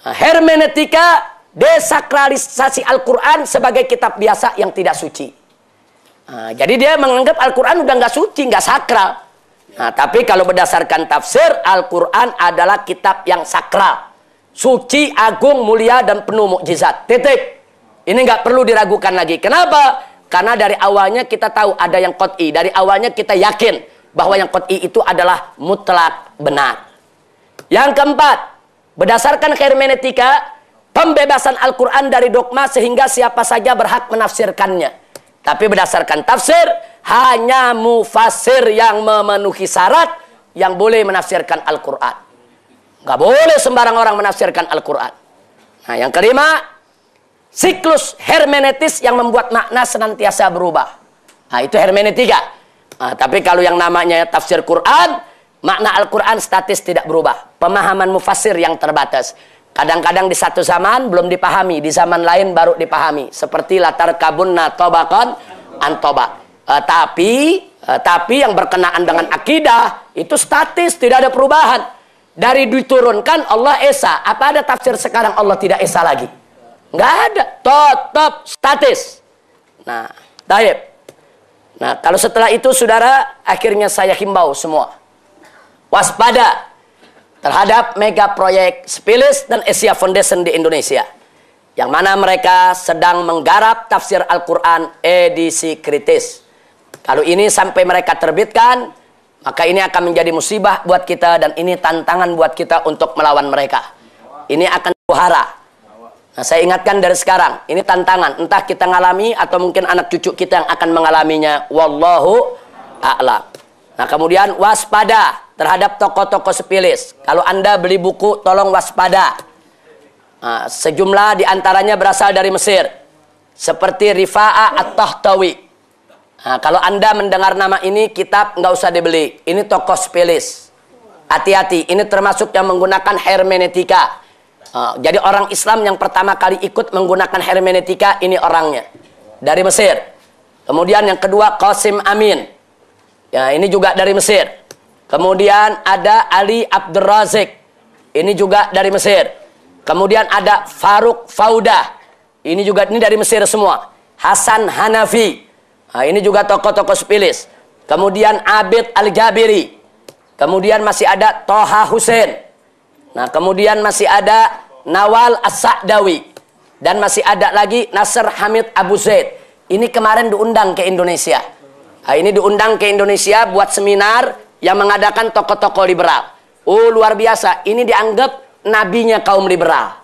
hermeneutika desakralisasi Al-Quran sebagai kitab biasa yang tidak suci. Nah, jadi dia menganggap Al-Quran udah nggak suci, nggak sakral. Nah, tapi kalau berdasarkan tafsir, Al-Quran adalah kitab yang sakral, suci, agung, mulia, dan penuh mukjizat. Titik. Ini nggak perlu diragukan lagi. Kenapa? Karena dari awalnya kita tahu ada yang qat'i. Dari awalnya kita yakin bahwa yang qat'i itu adalah mutlak benar. Yang keempat, berdasarkan hermeneutika, pembebasan Al-Quran dari dogma sehingga siapa saja berhak menafsirkannya. Tapi berdasarkan tafsir, hanya mufassir yang memenuhi syarat yang boleh menafsirkan Al-Quran. Nggak boleh sembarang orang menafsirkan Al-Quran. Nah, yang kelima, siklus hermeneutis yang membuat makna senantiasa berubah. Nah, itu hermeneutika. Nah, tapi kalau yang namanya tafsir Quran, makna Al-Quran statis tidak berubah. Pemahaman mufassir yang terbatas. Kadang-kadang di satu zaman belum dipahami, di zaman lain baru dipahami. Seperti latar kabunna tobakon antobak. Tapi yang berkenaan dengan akidah itu statis, tidak ada perubahan. Dari diturunkan Allah Esa. Apa ada tafsir sekarang Allah tidak Esa lagi? Nggak ada. Tetap statis. Nah, taib. Nah, kalau setelah itu saudara, akhirnya saya himbau semua. Waspada terhadap mega proyek Spilis dan Asia Foundation di Indonesia. Yang mana mereka sedang menggarap tafsir Al-Quran edisi kritis. Kalau ini sampai mereka terbitkan, maka ini akan menjadi musibah buat kita dan ini tantangan buat kita untuk melawan mereka. Ini akan buhara. Nah, saya ingatkan dari sekarang, ini tantangan. Entah kita ngalami atau mungkin anak cucu kita yang akan mengalaminya. Wallahu a'lam. Nah, kemudian waspada terhadap tokoh-tokoh Spilis. Kalau Anda beli buku, tolong waspada. Nah, sejumlah diantaranya berasal dari Mesir. Seperti Rifa'ah At-Tahtawi. Nah, kalau Anda mendengar nama ini, kitab nggak usah dibeli. Ini tokoh Spilis. Hati-hati, ini termasuk yang menggunakan hermeneutika. Jadi orang Islam yang pertama kali ikut menggunakan hermeneutika, ini orangnya. Dari Mesir. Kemudian yang kedua, Qasim Amin. Ya, ini juga dari Mesir. Kemudian ada Ali Abdul Razik. Ini juga dari Mesir. Kemudian ada Faruk Faudah. Ini juga ini dari Mesir semua. Hasan Hanafi. Nah, ini juga tokoh-tokoh Spilis. Kemudian Abid Al-Jabiri. Kemudian masih ada Toha Hussein. Nah, kemudian masih ada Nawal As-Sa'dawi. Dan masih ada lagi Nasr Hamid Abu Zaid. Ini kemarin diundang ke Indonesia. Nah, ini diundang ke Indonesia buat seminar yang mengadakan tokoh-tokoh liberal. Oh, luar biasa. Ini dianggap nabinya kaum liberal.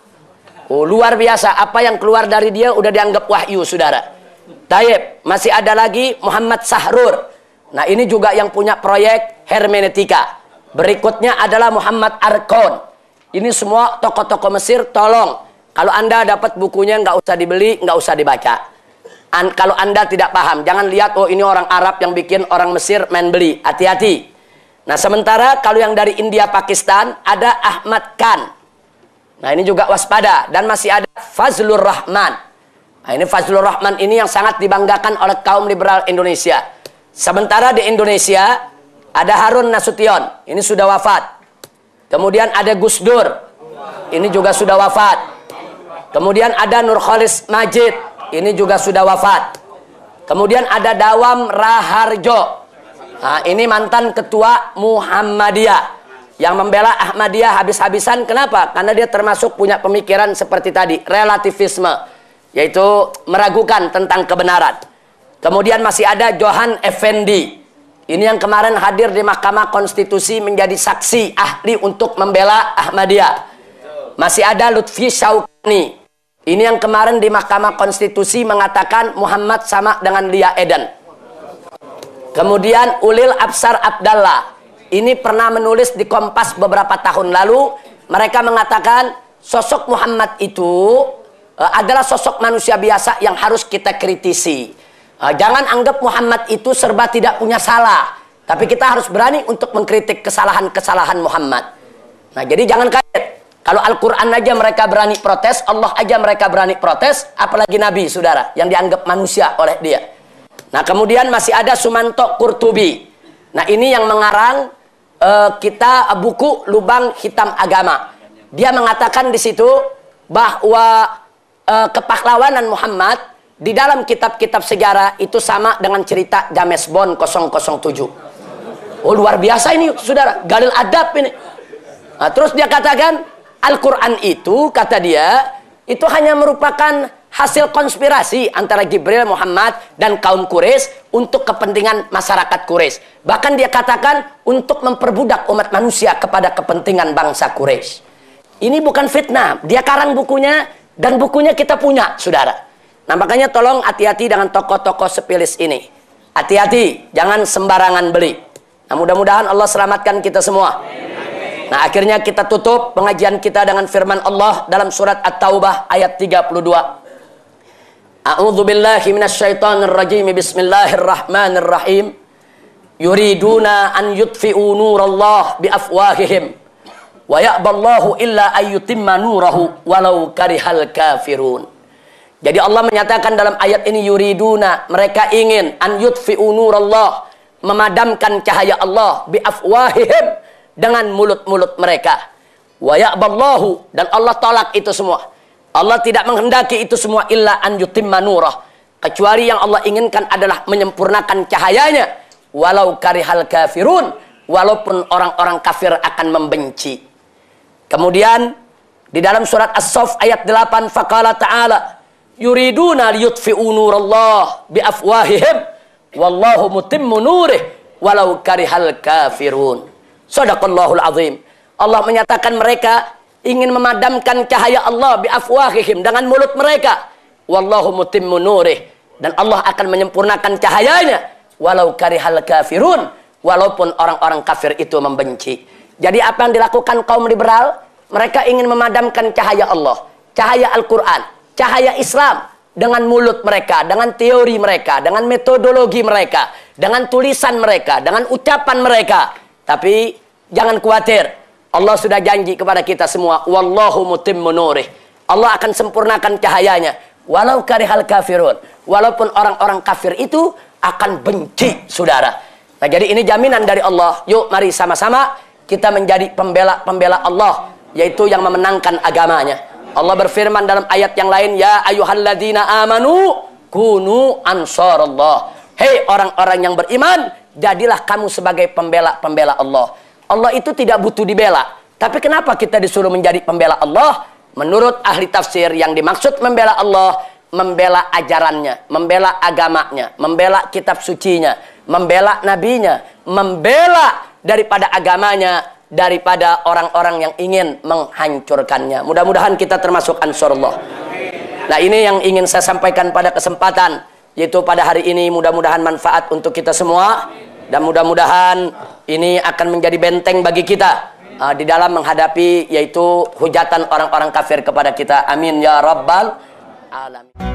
Oh, luar biasa. Apa yang keluar dari dia udah dianggap wahyu, saudara. Taib, masih ada lagi Muhammad Sahrur. Nah, ini juga yang punya proyek hermeneutika. Berikutnya adalah Muhammad Arkon. Ini semua tokoh-tokoh Mesir, tolong. Kalau Anda dapat bukunya, nggak usah dibeli, nggak usah dibaca. Kalau Anda tidak paham, jangan lihat, oh ini orang Arab yang bikin orang Mesir main beli. Hati-hati. Nah, sementara kalau yang dari India, Pakistan, ada Ahmad Khan. Nah, ini juga waspada. Dan masih ada Fazlur Rahman. Nah, ini Fazlur Rahman ini yang sangat dibanggakan oleh kaum liberal Indonesia. Sementara di Indonesia ada Harun Nasution, ini sudah wafat. Kemudian ada Gus Dur, ini juga sudah wafat. Kemudian ada Nurkholis Majid, ini juga sudah wafat. Kemudian ada Dawam Raharjo. Nah, ini mantan ketua Muhammadiyah yang membela Ahmadiyah habis-habisan. Kenapa? Karena dia termasuk punya pemikiran seperti tadi, relativisme. Yaitu meragukan tentang kebenaran. Kemudian masih ada Johan Effendi. Ini yang kemarin hadir di Mahkamah Konstitusi menjadi saksi ahli untuk membela Ahmadiyah. Masih ada Lutfi Syaukani. Ini yang kemarin di Mahkamah Konstitusi mengatakan Muhammad sama dengan Lia Eden. Kemudian Ulil Absar Abdallah. Ini pernah menulis di Kompas beberapa tahun lalu. Mereka mengatakan sosok Muhammad itu adalah sosok manusia biasa yang harus kita kritisi. Jangan anggap Muhammad itu serba tidak punya salah. Tapi kita harus berani untuk mengkritik kesalahan-kesalahan Muhammad. Nah, jadi jangan kaget. Kalau Al-Quran aja mereka berani protes, Allah aja mereka berani protes, apalagi Nabi, saudara, yang dianggap manusia oleh dia. Nah, kemudian masih ada Sumanto Qurtubi. Nah, ini yang mengarang kita buku Lubang Hitam Agama. Dia mengatakan di situ bahwa kepahlawanan Muhammad di dalam kitab-kitab sejarah itu sama dengan cerita James Bond 007. Oh, luar biasa ini, saudara. Galil adab ini. Nah, terus dia katakan Al-Quran itu, kata dia, itu hanya merupakan hasil konspirasi antara Jibril, Muhammad, dan kaum Quraisy untuk kepentingan masyarakat Quraisy. Bahkan dia katakan untuk memperbudak umat manusia kepada kepentingan bangsa Quraisy. Ini bukan fitnah. Dia karang bukunya. Dan bukunya kita punya, saudara. Nah, makanya tolong hati-hati dengan tokoh-tokoh Spilis ini. Hati-hati, jangan sembarangan beli. Nah, mudah-mudahan Allah selamatkan kita semua. Nah, akhirnya kita tutup pengajian kita dengan firman Allah dalam surat At-Taubah ayat 32. A'udzu billahi minasyaitonir rajim. Bismillahirrahmanirrahim. Yuriduna an yutfi'u nurallah biafwahihim wa ya'ballahu illa ayyutimma nurahu walau karihal kafirun. Jadi Allah menyatakan dalam ayat ini, yuriduna, mereka ingin, an yutfi'u nurallah, memadamkan cahaya Allah, biafwahihim, dengan mulut-mulut mereka. Wa ya'ballahu, dan Allah tolak itu semua. Allah tidak menghendaki itu semua, illa an yutimma nurah, kecuali yang Allah inginkan adalah menyempurnakan cahayanya. Walau karihal kafirun, walaupun orang-orang kafir akan membenci. Kemudian di dalam surat As-Saff ayat 8, faqala ta'ala, yuriduna liyutfi'u nurallah biafwahihim wallahu mutimmu nurih walau karihal kafirun. Shadaqallahul azim. Allah menyatakan mereka ingin memadamkan cahaya Allah biafwahihim, dengan mulut mereka. Wallahu mutimmu nurih, dan Allah akan menyempurnakan cahayanya. Walau karihal kafirun, walaupun orang-orang kafir itu membenci. Jadi apa yang dilakukan kaum liberal? Mereka ingin memadamkan cahaya Allah, cahaya Al-Quran, cahaya Islam, dengan mulut mereka, dengan teori mereka, dengan metodologi mereka, dengan tulisan mereka, dengan ucapan mereka. Tapi jangan khawatir, Allah sudah janji kepada kita semua, wallahu mutimmu nurih, Allah akan sempurnakan cahayanya. Walau karihal kafirun, walaupun orang-orang kafir itu akan benci, saudara. Nah, jadi ini jaminan dari Allah. Yuk, mari sama-sama kita menjadi pembela-pembela Allah, yaitu yang memenangkan agamanya. Allah berfirman dalam ayat yang lain, ya ayyuhalladzina amanu kunu ansarallah. Hei orang-orang yang beriman, jadilah kamu sebagai pembela-pembela Allah. Allah itu tidak butuh dibela. Tapi kenapa kita disuruh menjadi pembela Allah? Menurut ahli tafsir, yang dimaksud membela Allah, membela ajarannya, membela agamanya, membela kitab sucinya, membela nabinya, membela daripada agamanya, daripada orang-orang yang ingin menghancurkannya. Mudah-mudahan kita termasuk Ansarullah. Nah, ini yang ingin saya sampaikan pada kesempatan, yaitu pada hari ini. Mudah-mudahan manfaat untuk kita semua, dan mudah-mudahan ini akan menjadi benteng bagi kita di dalam menghadapi yaitu hujatan orang-orang kafir kepada kita. Amin ya rabbal alamin.